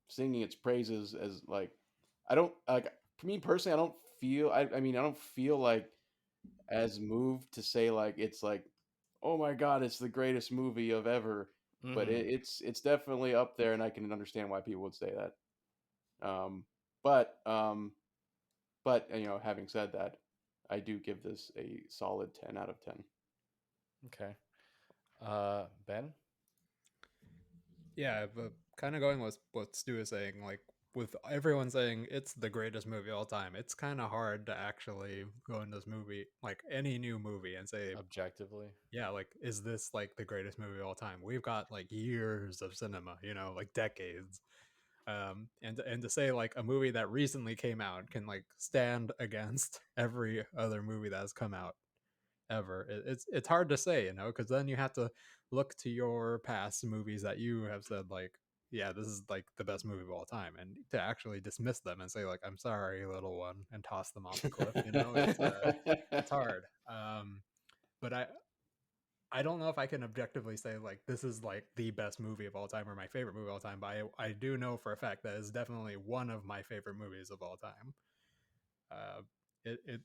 Speaker 2: singing its praises as like, I don't like, for me personally, I don't feel. I mean, I don't feel like as moved to say like it's like, oh my god, it's the greatest movie of ever. Mm-hmm. But it's definitely up there, and I can understand why people would say that. But you know, having said that, I do give this a solid 10 out of 10.
Speaker 1: Okay. Ben?
Speaker 3: Yeah, but kind of going with what Stu is saying, like with everyone saying it's the greatest movie of all time, it's kind of hard to actually go in this movie, like any new movie, and say
Speaker 1: objectively,
Speaker 3: yeah, like, is this like the greatest movie of all time? We've got like years of cinema, you know, like decades. And to say like a movie that recently came out can like stand against every other movie that has come out ever, it's hard to say, you know, because then you have to look to your past movies that you have said like, yeah, this is like the best movie of all time, and to actually dismiss them and say like, I'm sorry, little one, and toss them off the cliff, you know, it's hard. But I don't know if I can objectively say like this is like the best movie of all time or my favorite movie of all time, but I do know for a fact that it's definitely one of my favorite movies of all time.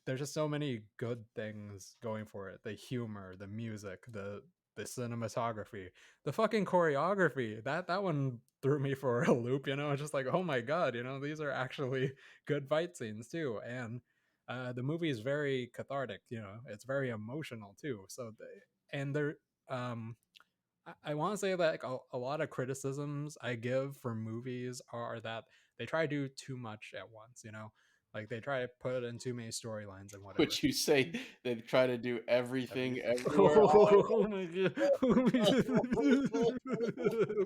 Speaker 3: There's just so many good things going for it. The humor, the music, the the cinematography, the fucking choreography. That one threw me for a loop. It's just like, oh my god, these are actually good fight scenes too, and the movie is very cathartic. It's very emotional too. So, and there, um, I want to say that like, a lot of criticisms I give for movies are that they try to do too much at once. Like they try to put in too many storylines and whatever.
Speaker 2: Would you say they try to do everything everywhere?
Speaker 3: Oh my god.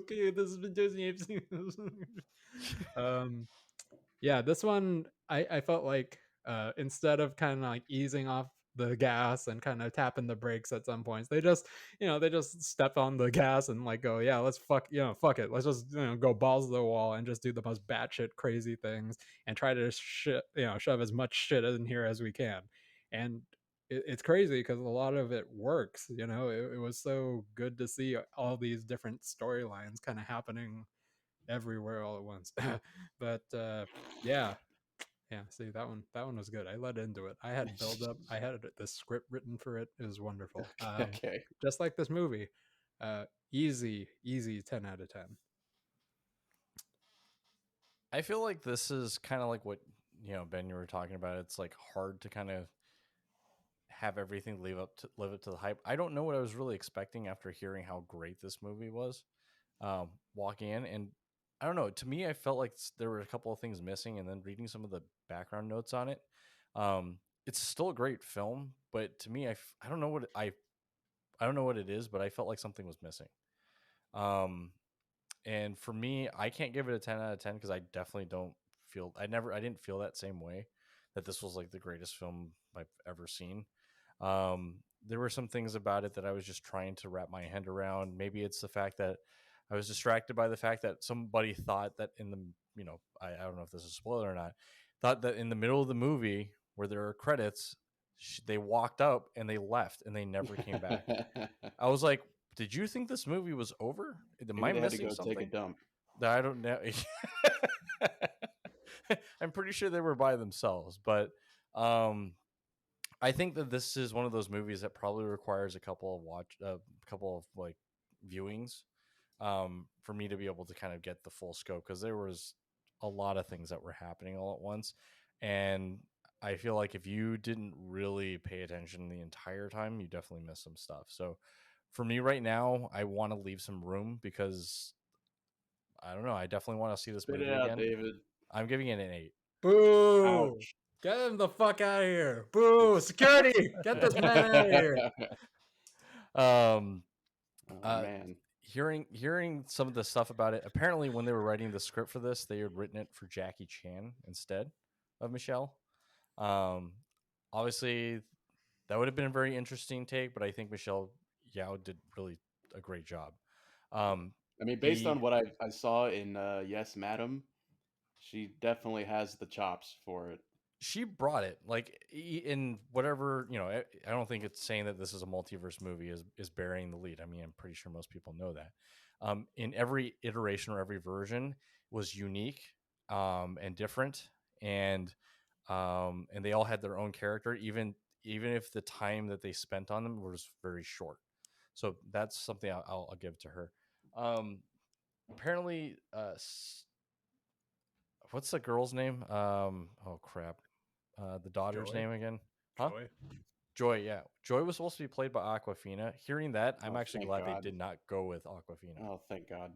Speaker 3: Okay, this has been Disney. um yeah, this one I felt like instead of kind of like easing off the gas and kind of tapping the brakes at some points, they just step on the gas and like go, yeah, let's fuck it, let's just go balls to the wall and just do the most batshit crazy things and try to shove as much shit in here as we can. And it's crazy because a lot of it works. It was so good to see all these different storylines kind of happening everywhere all at once. But yeah, see, that one was good. I led into it. I had build up. I had the script written for it. It was wonderful.
Speaker 2: Okay.
Speaker 3: Just like this movie. Easy 10 out of 10.
Speaker 1: I feel like this is kind of like what Ben, you were talking about. It's like hard to kind of have everything live up to the hype. I don't know what I was really expecting after hearing how great this movie was. Walking in, and I don't know. To me, I felt like there were a couple of things missing, and then reading some of the background notes on it, it's still a great film. But to me, I don't know what I don't know what it is, but I felt like something was missing. Um, and for me, I can't give it a 10 out of 10 because I definitely don't feel I didn't feel that same way that this was like the greatest film I've ever seen. There were some things about it that I was just trying to wrap my head around. Maybe it's the fact that I was distracted by the fact that somebody thought that in the, I don't know if this is a spoiler or not, thought that in the middle of the movie where there are credits, they walked up and they left and they never came back. I was like, did you think this movie was over? Am
Speaker 2: Maybe
Speaker 1: I
Speaker 2: they had to
Speaker 1: missing
Speaker 2: go take a
Speaker 1: something?
Speaker 2: dump.
Speaker 1: That I don't know. I'm pretty sure they were by themselves, but I think that this is one of those movies that probably requires a couple of like viewings for me to be able to kind of get the full scope, because there was a lot of things that were happening all at once, and I feel like if you didn't really pay attention the entire time, you definitely missed some stuff. So for me right now, I want to leave some room because I don't know. I definitely want to see this
Speaker 2: Spit it
Speaker 1: movie
Speaker 2: out,
Speaker 1: again.
Speaker 2: David.
Speaker 1: I'm giving it an 8.
Speaker 3: Boo!
Speaker 2: Ouch.
Speaker 3: Get him the fuck out of here! Boo! Security! Get this man out of here!
Speaker 1: Um,
Speaker 2: Oh man.
Speaker 1: hearing some of the stuff about it, apparently when they were writing the script for this, they had written it for Jackie Chan instead of Michelle. Um, obviously, that would have been a very interesting take, but I think Michelle Yao did really a great job.
Speaker 2: I mean, based
Speaker 1: The
Speaker 2: on what I saw in Yes, Madam, she definitely has the chops for it.
Speaker 1: She brought it like in whatever, I don't think it's saying that this is a multiverse movie is bearing the lead. I mean, I'm pretty sure most people know that. In every iteration or every version was unique and different, and they all had their own character, even if the time that they spent on them was very short. So that's something I'll give to her. Apparently, what's the girl's name? Oh crap. The daughter's
Speaker 3: Joy?
Speaker 1: name again? Huh?
Speaker 3: Joy?
Speaker 1: Joy, yeah. Joy was supposed to be played by Aquafina. Hearing that, I'm
Speaker 2: Oh,
Speaker 1: actually
Speaker 2: thank
Speaker 1: glad they
Speaker 2: God.
Speaker 1: did not go with Aquafina.
Speaker 2: Oh, thank God.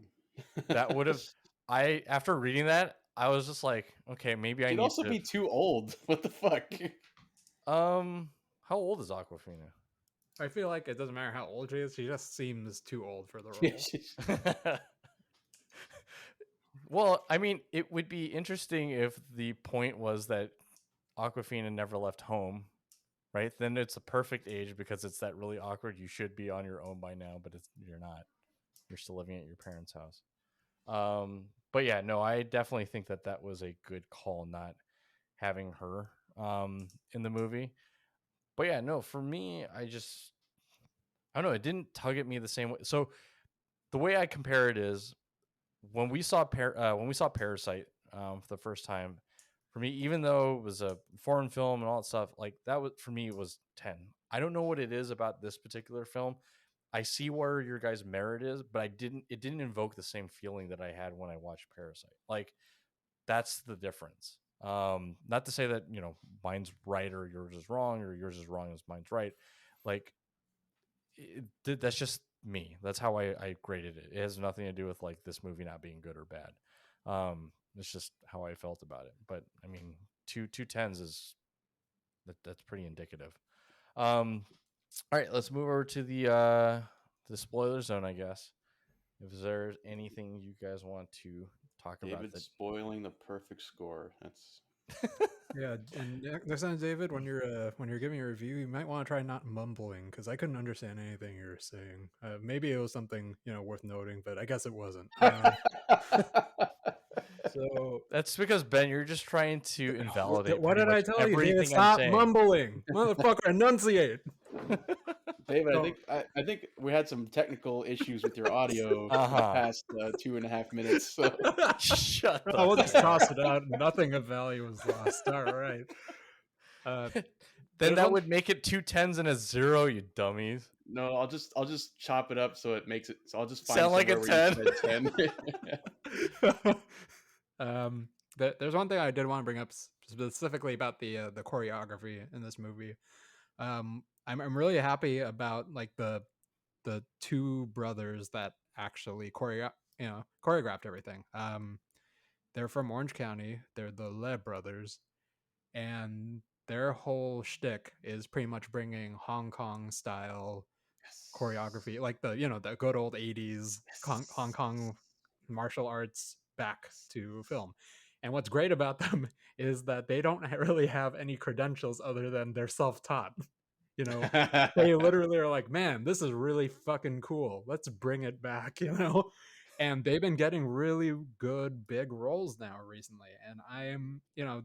Speaker 1: That would have after reading that, I was just like, okay, maybe I
Speaker 2: She'd
Speaker 1: need
Speaker 2: also
Speaker 1: to
Speaker 2: be too old. What the fuck?
Speaker 1: how old is Aquafina?
Speaker 3: I feel like it doesn't matter how old she is, she just seems too old for the
Speaker 2: Yeah,
Speaker 3: role.
Speaker 1: Well, I mean, it would be interesting if the point was that Aquafina never left home, right? Then it's a perfect age because it's that really awkward. You should be on your own by now, but you're not. You're still living at your parents' house. But yeah, no, I definitely think that was a good call, not having her in the movie. But yeah, no, for me, I don't know. It didn't tug at me the same way. So the way I compare it is when we saw Parasite for the first time. For me, even though it was a foreign film and all that stuff, like that was for me, it was 10. I don't know what it is about this particular film. I see where your guys' merit is, but it didn't invoke the same feeling that I had when I watched Parasite. Like, that's the difference. Not to say that, mine's right or yours is wrong, or yours is wrong and mine's right. Like, that's just me. That's how I graded it. It has nothing to do with like this movie not being good or bad. It's just how I felt about it. But I mean, two tens is that's pretty indicative. All right, let's move over to the spoiler zone, I guess. If there's anything you guys want to talk about,
Speaker 2: David spoiling the perfect score. That's
Speaker 3: Yeah, and next time, David, when you're giving a review, you might want to try not mumbling, because I couldn't understand anything you were saying. Maybe it was something worth noting, but I guess it wasn't. So
Speaker 1: that's because Ben, you're just trying to invalidate.
Speaker 3: What did I tell you, David?
Speaker 1: I'm
Speaker 3: Stop
Speaker 1: saying.
Speaker 3: mumbling, motherfucker! Enunciate.
Speaker 2: David, I think we had some technical issues with your audio the past 2.5 minutes. So
Speaker 1: shut up.
Speaker 3: We'll just toss it out. Nothing of value was lost. All right.
Speaker 1: Then that would make it 2 10s and a 0, you dummies.
Speaker 2: No, I'll just chop it up so it makes it. So I'll just find
Speaker 1: sound like a
Speaker 2: 10.
Speaker 3: There's one thing I did want to bring up specifically about the choreography in this movie. I'm really happy about like the two brothers that actually choreographed everything. They're from Orange County. They're the Le brothers, and their whole shtick is pretty much bringing Hong Kong style choreography, like the good old 80s Hong Kong martial arts back to film. And what's great about them is that they don't really have any credentials other than they're self-taught. They literally are like, man, this is really fucking cool. Let's bring it back, And they've been getting really good big roles now recently. And I'm,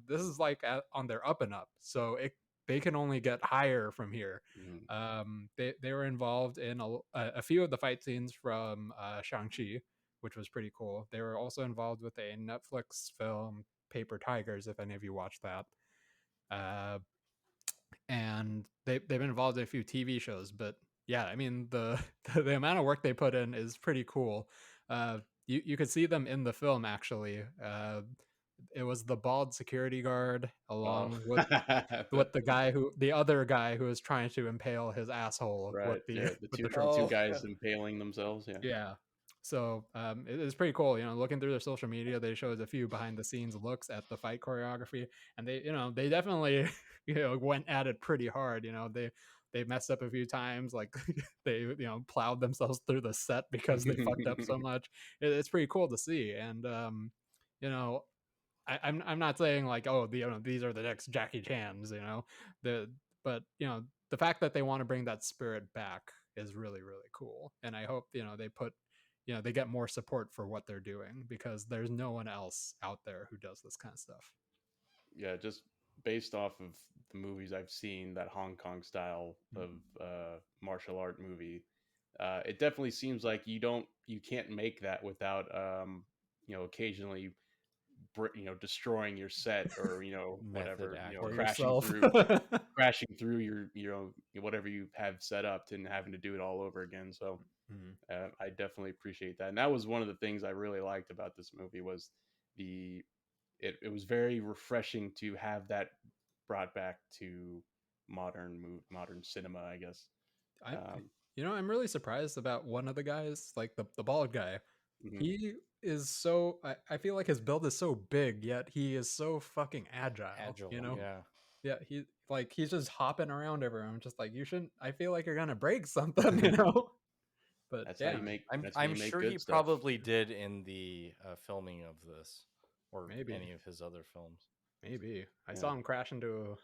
Speaker 3: this is like on their up and up. So they can only get higher from here. They were involved in a few of the fight scenes from Shang-Chi, which was pretty cool. They were also involved with a Netflix film, Paper Tigers, if any of you watched that. And they've been involved in a few TV shows. But yeah, I mean, the amount of work they put in is pretty cool. You could see them in the film, actually. It was the bald security guard along with the other guy who was trying to impale his asshole.
Speaker 2: Right.
Speaker 3: The
Speaker 2: two guys impaling themselves.
Speaker 3: Yeah. So it's pretty cool. Looking through their social media, they showed a few behind the scenes looks at the fight choreography, and they definitely went at it pretty hard. They messed up a few times, like they plowed themselves through the set because they fucked up so much. It's pretty cool to see, and I'm not saying like, oh, these are the next Jackie Chans, but the fact that they want to bring that spirit back is really, really cool, and I hope they get more support for what they're doing, because there's no one else out there who does this kind of stuff.
Speaker 2: Yeah, just based off of the movies I've seen, that Hong Kong style of martial art movie, it definitely seems like you can't make that without occasionally destroying your set, or whatever, crashing through your whatever you have set up, and having to do it all over again. So I definitely appreciate that, and that was one of the things I really liked about this movie, was it was very refreshing to have that brought back to modern cinema, I guess.
Speaker 3: I'm really surprised about one of the guys, like the bald guy. Mm-hmm. He is so, I feel like his build is so big, yet he is so fucking agile. Yeah, he's just hopping around everywhere. I'm just like, you shouldn't. I feel like you're gonna break something, But
Speaker 2: that's how you make.
Speaker 1: I'm sure he probably did in the filming of this, or maybe any of his other films.
Speaker 3: Maybe I saw him crash into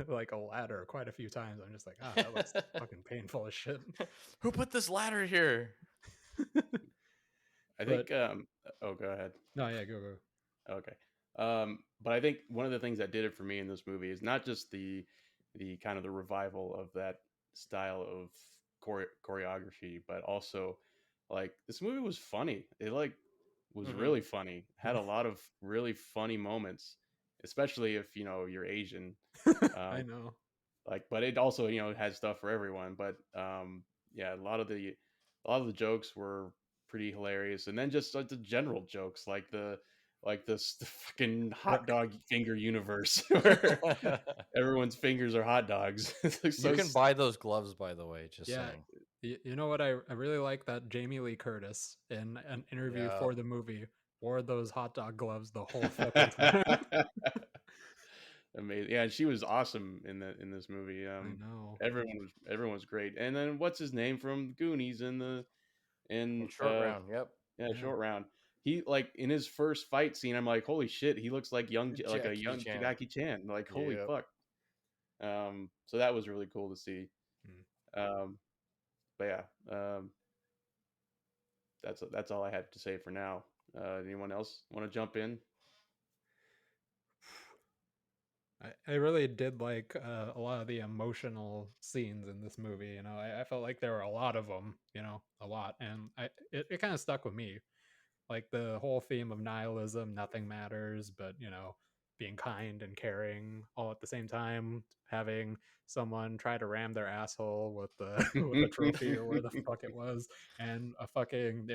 Speaker 3: like a ladder quite a few times. I'm just like, that looks fucking painful as shit.
Speaker 1: Who put this ladder here?
Speaker 2: I think. Go ahead.
Speaker 3: No, yeah, go.
Speaker 2: Okay. But I think one of the things that did it for me in this movie is not just the kind of the revival of that style of choreography, but also like this movie was funny. It was really funny. Had a lot of really funny moments, especially if you're Asian.
Speaker 3: I know.
Speaker 2: But it also has stuff for everyone. But yeah, a lot of the jokes were pretty hilarious, and then just like the general jokes, like the fucking hot dog finger universe where everyone's fingers are hot dogs.
Speaker 1: You can buy those gloves, by the way. Just saying.
Speaker 3: You know what? I really like that Jamie Lee Curtis in an interview
Speaker 1: Yeah.
Speaker 3: for the movie wore those hot dog gloves the whole fucking time.
Speaker 2: Amazing. Yeah, she was awesome in this movie.
Speaker 3: I know.
Speaker 2: Everyone was great. And then what's his name from Goonies in
Speaker 1: Short Round. Yep.
Speaker 2: yeah, Short Round. He like in his first fight scene, I'm like, holy shit, he looks like like a young Jackie Chan. Like, holy fuck. So that was really cool to see. But yeah, that's all I have to say for now. Anyone else want to jump in?
Speaker 3: I really did like a lot of the emotional scenes in this movie. You know, I felt like there were a lot of them. You know, a lot, and it kind of stuck with me. Like the whole theme of nihilism, nothing matters, but you know, being kind and caring all at the same time. Having someone try to ram their asshole with the with a trophy or where the fuck it was, and a fucking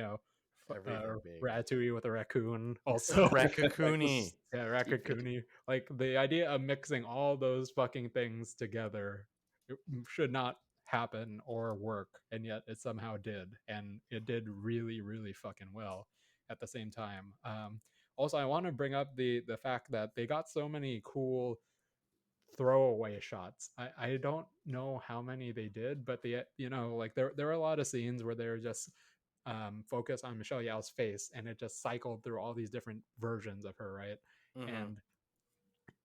Speaker 3: ratatouille with a raccoon also.
Speaker 1: Raccoony.
Speaker 3: Yeah, raccoony. Like the idea of mixing all those fucking things together should not happen or work, and yet it somehow did, and it did really, really fucking well at the same time. Also, I want to bring up the fact that they got so many cool throwaway shots. I don't know how many they did, but you know, like there were a lot of scenes where they were just focused on Michelle Yeoh's face, and it just cycled through all these different versions of her, right? And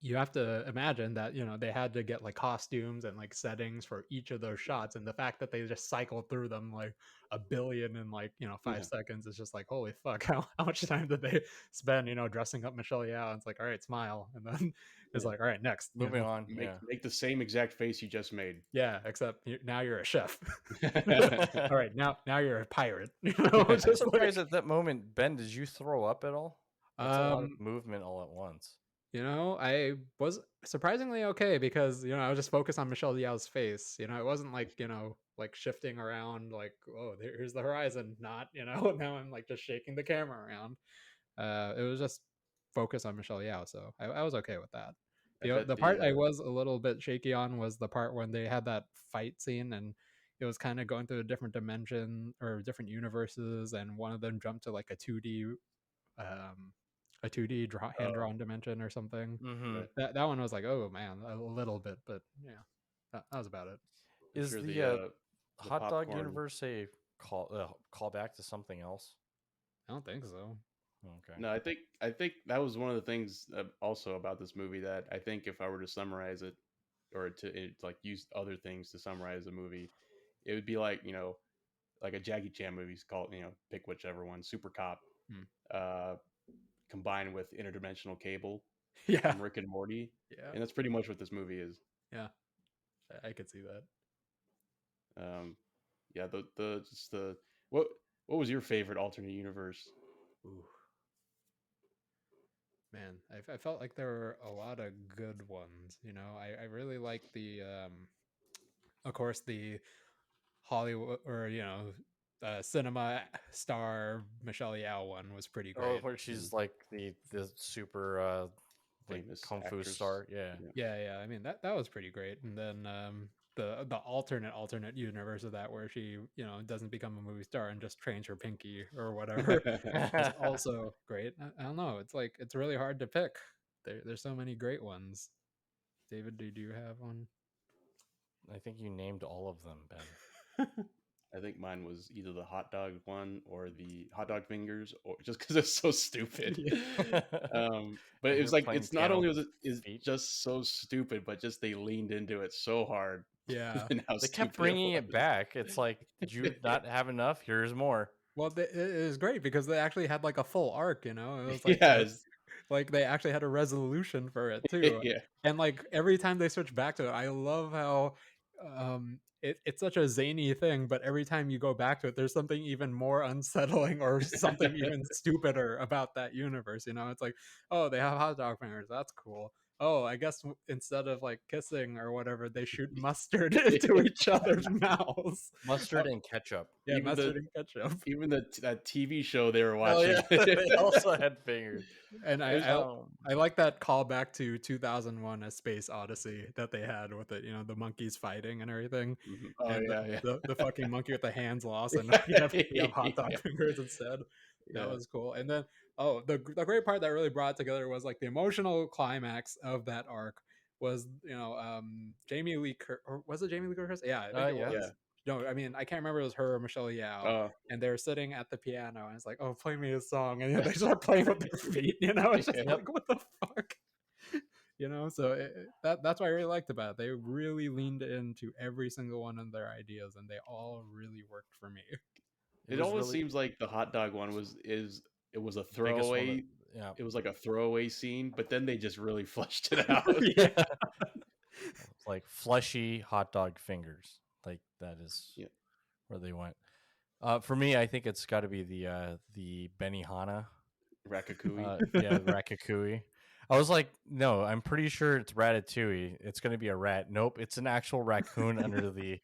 Speaker 3: you have to imagine that, you know, they had to get like costumes and like settings for each of those shots, and the fact that they just cycled through them like a billion in like, you know, 5 seconds is just like, holy fuck, how much time did they spend, you know, dressing up Michelle Yeoh? And it's like, all right, smile, and then it's like, all right, next,
Speaker 1: moving on.
Speaker 2: Make the same exact face you just made.
Speaker 3: Yeah, except now you're a chef. All right, now you're a pirate. You know,
Speaker 1: I'm just surprised at that moment. Ben, did you throw up at all? That's a lot of movement all at once.
Speaker 3: You know, I was surprisingly okay because, you know, I was just focused on Michelle Yeoh's face. You know, it wasn't like, you know, like shifting around like, oh, here's the horizon. Not, you know, now I'm like just shaking the camera around. It was just focused on Michelle Yeoh. So I was okay with that. The part I was a little bit shaky on was the part when they had that fight scene and it was kind of going through a different dimension or different universes. And one of them jumped to like a 2D hand-drawn dimension or something. That one was like, oh man, a little bit, but yeah, that was about it.
Speaker 1: Is the hot dog universe a call back to something else?
Speaker 3: I don't think so.
Speaker 1: Okay.
Speaker 2: No, I think that was one of the things also about this movie that I think if I were to summarize it or like use other things to summarize a movie, it would be like, you know, like a Jackie Chan movie called, you know, pick whichever one, Super Cop, combined with Interdimensional Cable from Rick and Morty.
Speaker 3: Yeah.
Speaker 2: And that's pretty much what this movie is.
Speaker 3: Yeah. I could see that.
Speaker 2: Yeah, what was your favorite alternate universe?
Speaker 3: Ooh. Man, I felt like there were a lot of good ones. You know, I really like the of course the Hollywood or, you know, cinema star Michelle Yeoh one was pretty great.
Speaker 1: Oh, where she's like the super famous kung fu star.
Speaker 3: Yeah. I mean that was pretty great. And then the alternate universe of that where she, you know, doesn't become a movie star and just trains her pinky or whatever is also great. I don't know. It's like it's really hard to pick. There's so many great ones. David, do you have one?
Speaker 1: I think you named all of them, Ben.
Speaker 2: I think mine was either the hot dog one or the hot dog fingers, or just because it's so stupid. But it was like it's not only was it just so stupid, but just they leaned into it so hard.
Speaker 3: Yeah,
Speaker 1: they kept bringing it back. It's like, did you not have enough? Here's more.
Speaker 3: Well, it was great because they actually had like a full arc. You know, it was like like they actually had a resolution for it too. And like every time they switch back to it, I love how it's such a zany thing, but every time you go back to it, there's something even more unsettling or something even stupider about that universe. You know, it's like, oh, they have hot dog fingers. That's cool. oh, I guess instead of like kissing or whatever, they shoot mustard into each other's mouths.
Speaker 1: Mustard and ketchup.
Speaker 3: Yeah,
Speaker 2: Even
Speaker 3: mustard and ketchup.
Speaker 2: even that TV show they were
Speaker 1: Oh
Speaker 2: watching.
Speaker 1: yeah, they also had fingers.
Speaker 3: And
Speaker 2: There's-
Speaker 3: I like that callback to 2001: A Space Odyssey that they had with it. You know, the monkeys fighting and everything.
Speaker 2: Oh
Speaker 3: And
Speaker 2: yeah.
Speaker 3: the fucking monkey with the hands lost, and you have hot dog
Speaker 2: Yeah.
Speaker 3: fingers instead. That
Speaker 2: Yeah.
Speaker 3: was cool. And then the great part that really brought it together was like the emotional climax of that arc was Jamie Lee or was it Jamie Lee Curtis? Yeah, I think it
Speaker 1: yeah.
Speaker 3: was.
Speaker 2: Yeah.
Speaker 3: No, I mean I can't remember. It was her or Michelle Yeoh, and they're sitting at the piano, and it's like, oh, play me a song, and they start playing with their feet. You know, it's just
Speaker 2: Yep.
Speaker 3: like, what the fuck. You know, so that's what I really liked about it. They really leaned into every single one of their ideas, and they all really worked for me.
Speaker 2: It almost seems like the hot dog one was it was a throwaway.
Speaker 1: Yeah,
Speaker 2: It was like a throwaway scene, but then they just really fleshed it out.
Speaker 3: Yeah.
Speaker 1: It's like fleshy hot dog fingers. Like that is
Speaker 2: Yeah.
Speaker 1: where they went. For me, I think it's got to be the Benihana.
Speaker 2: Ratatouille.
Speaker 1: Yeah, Ratatouille. I was like, no, I'm pretty sure it's Ratatouille. It's going to be a rat. Nope, it's an actual raccoon under the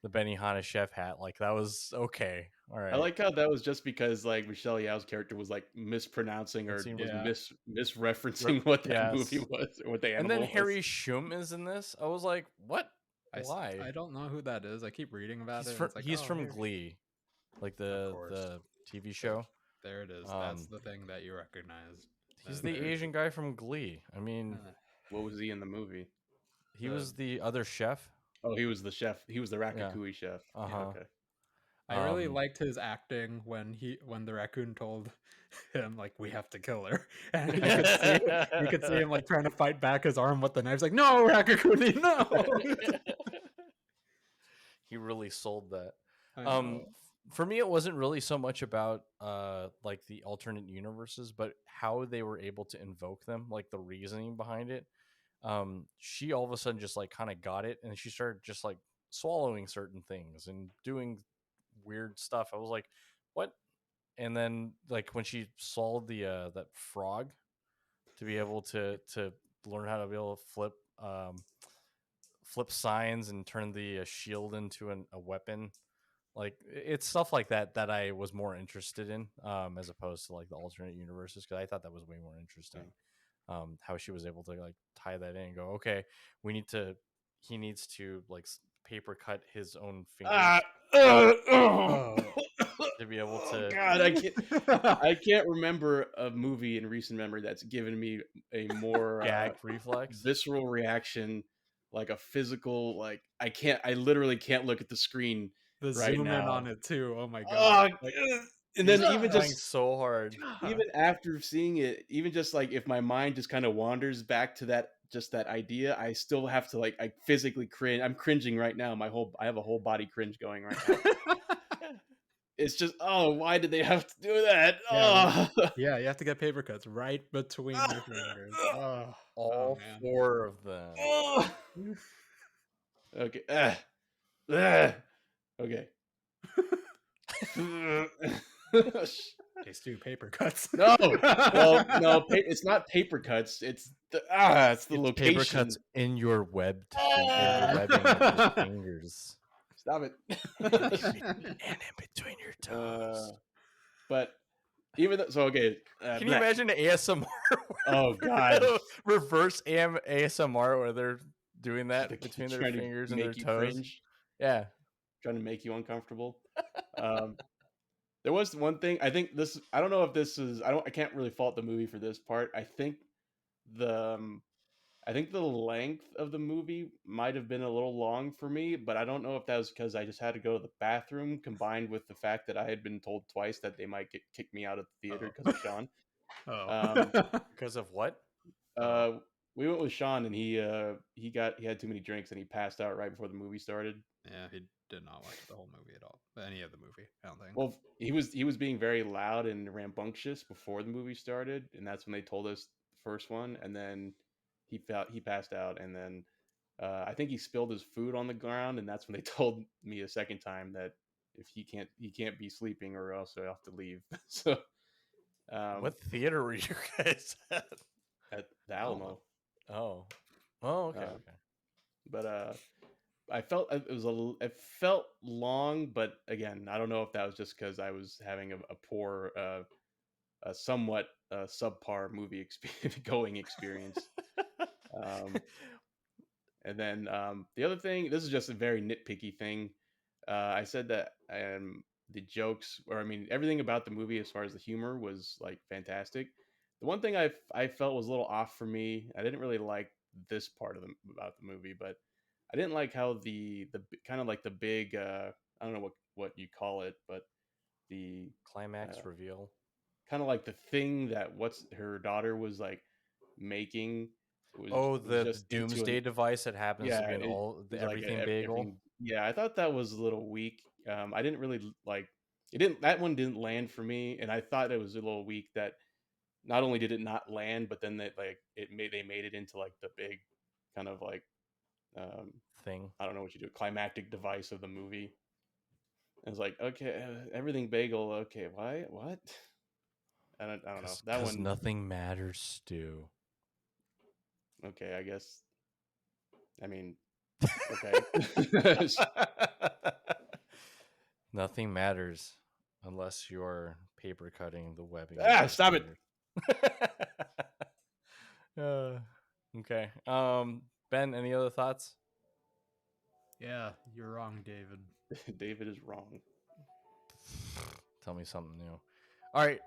Speaker 1: Benihana chef hat. Like that was okay. All right.
Speaker 2: I like how that was just because like Michelle Yeoh's character was like mispronouncing or
Speaker 1: seemed-
Speaker 2: was misreferencing what that movie was or what the
Speaker 1: And
Speaker 2: animal
Speaker 1: then
Speaker 2: was.
Speaker 1: Harry Shum is in this. I was like, what? Why?
Speaker 3: I don't know who that is. I keep reading about
Speaker 1: He's
Speaker 3: it.
Speaker 1: from,
Speaker 3: It's like,
Speaker 1: he's
Speaker 3: oh,
Speaker 1: from
Speaker 3: here-
Speaker 1: Glee, like
Speaker 3: course.
Speaker 1: the TV show.
Speaker 3: There it is. That's the thing that you recognize.
Speaker 1: He's the Asian guy from Glee. I mean,
Speaker 2: What was he in the movie?
Speaker 1: he was the other chef.
Speaker 2: Oh, he was the chef. He was the Ratatouille chef. Yeah,
Speaker 1: Uh-huh.
Speaker 2: okay.
Speaker 3: I really liked his acting when the raccoon told him like we have to kill her, and you could see him like trying to fight back his arm with the knife. He's like, no, raccoon, no.
Speaker 1: He really sold that.
Speaker 3: I know.
Speaker 1: For me, it wasn't really so much about like the alternate universes, but how they were able to invoke them, like the reasoning behind it. She all of a sudden just like kind of got it, and she started just like swallowing certain things and doing weird stuff. I was like, what? And then like when she swallowed the that frog to be able to learn how to be able to flip signs and turn the shield into a weapon. Like it's stuff like that that I was more interested in, as opposed to like the alternate universes, because I thought that was way more interesting. How she was able to like tie that in and go, okay, he needs to like paper cut his own fingers to be able to.
Speaker 2: God, I can't remember a movie in recent memory that's given me a more
Speaker 1: Gag reflex,
Speaker 2: visceral reaction, like a physical. Like I literally can't look at the screen.
Speaker 3: The
Speaker 2: right
Speaker 3: zoom in
Speaker 2: now.
Speaker 3: on it too. Oh my god!
Speaker 2: And then even
Speaker 1: trying
Speaker 2: just
Speaker 1: so hard,
Speaker 2: even after seeing it, even just like if my mind just kind of wanders back to that idea, I still have to like I physically cringe. I'm cringing right now. I have a whole body cringe going right now. It's just, oh, why did they have to do that?
Speaker 3: Yeah,
Speaker 2: Oh.
Speaker 3: Yeah, you have to get paper cuts right between your fingers.
Speaker 1: all
Speaker 3: man.
Speaker 1: 4 of them.
Speaker 2: Okay. Okay.
Speaker 3: They do paper cuts.
Speaker 2: No, well, no, it's not paper cuts. It's it's the location.
Speaker 1: Paper cuts in your webbing of your fingers.
Speaker 2: Stop it.
Speaker 1: And in between your toes.
Speaker 2: But even though, so okay.
Speaker 1: Can you imagine ASMR?
Speaker 2: Oh God!
Speaker 1: Reverse ASMR where they're doing that
Speaker 2: Like,
Speaker 1: between their
Speaker 2: trying to
Speaker 1: fingers and
Speaker 2: make
Speaker 1: their
Speaker 2: you
Speaker 1: toes.
Speaker 2: cringe,
Speaker 1: Yeah.
Speaker 2: trying to make you uncomfortable. There was one thing. I think this. I don't know if this is. I can't really fault the movie for this part. I think the length of the movie might have been a little long for me, but I don't know if that was because I just had to go to the bathroom, combined with the fact that I had been told twice that they might kick me out of the theater because of Sean.
Speaker 1: Because of what?
Speaker 2: We went with Sean, and he had too many drinks, and he passed out right before the movie started.
Speaker 3: Yeah, he did not watch the whole movie at all. Any of the movie, I don't think.
Speaker 2: Well, he was being very loud and rambunctious before the movie started, and that's when they told us the first one, and then he passed out, and then I think he spilled his food on the ground, and that's when they told me a second time that if he can't be sleeping or else he'll have to leave. So
Speaker 1: What theater were you guys at?
Speaker 2: At the Alamo.
Speaker 1: Oh. Oh, okay.
Speaker 2: Uh,
Speaker 1: Okay.
Speaker 2: but I felt it felt long, but again, I don't know if that was just because I was having a poor, a somewhat subpar movie going experience. Um, and then the other thing, this is just a very nitpicky thing. I said that the jokes, or I mean, everything about the movie as far as the humor was like fantastic. The one thing I felt was a little off for me. I didn't really like this part of about the movie, but I didn't like how the kind of like the big I don't know what you call it, but the
Speaker 1: Climax reveal.
Speaker 2: kind of like the thing that what's her daughter was like making
Speaker 1: Oh,
Speaker 2: was
Speaker 1: the
Speaker 2: just into
Speaker 1: doomsday device that happens to
Speaker 2: yeah,
Speaker 1: be an
Speaker 2: it
Speaker 1: all the
Speaker 2: was like
Speaker 1: everything bagel.
Speaker 2: everything. Yeah, I thought that was a little weak. I didn't really like it. Didn't that one didn't land for me, and I thought it was a little weak. That not only did it not land, but then that like they made it into like the big kind of like um,
Speaker 1: Thing.
Speaker 2: I don't know what you do climactic device of the movie. And it's like okay, everything bagel. Okay, why what? I don't know that
Speaker 1: Because
Speaker 2: one.
Speaker 1: nothing matters, Stu.
Speaker 2: Okay, I guess. I mean, okay.
Speaker 1: Nothing matters unless you're paper cutting the webbing. Of
Speaker 2: Ah,
Speaker 1: your
Speaker 2: stop it.
Speaker 1: fingers. Okay. Ben, any other thoughts?
Speaker 3: Yeah, you're wrong, David.
Speaker 2: David is wrong.
Speaker 1: Tell me something new. All right.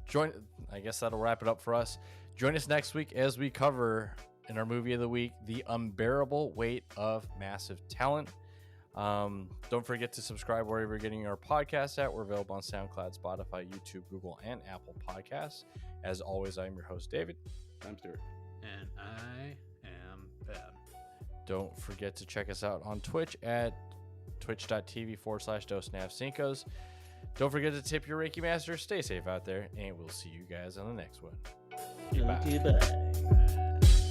Speaker 1: Join. I guess that'll wrap it up for us. Join us next week as we cover in our movie of the week, The Unbearable Weight of Massive Talent. Don't forget to subscribe wherever you're getting our podcasts at. We're available on SoundCloud, Spotify, YouTube, Google, and Apple Podcasts. As always, I'm your host, David.
Speaker 2: I'm Stuart.
Speaker 3: And I am Ben.
Speaker 1: Don't forget to check us out on Twitch at twitch.tv/DosNavCincos. Don't forget to tip your Reiki Master. Stay safe out there, and we'll see you guys on the next one. Goodbye.
Speaker 2: Goodbye.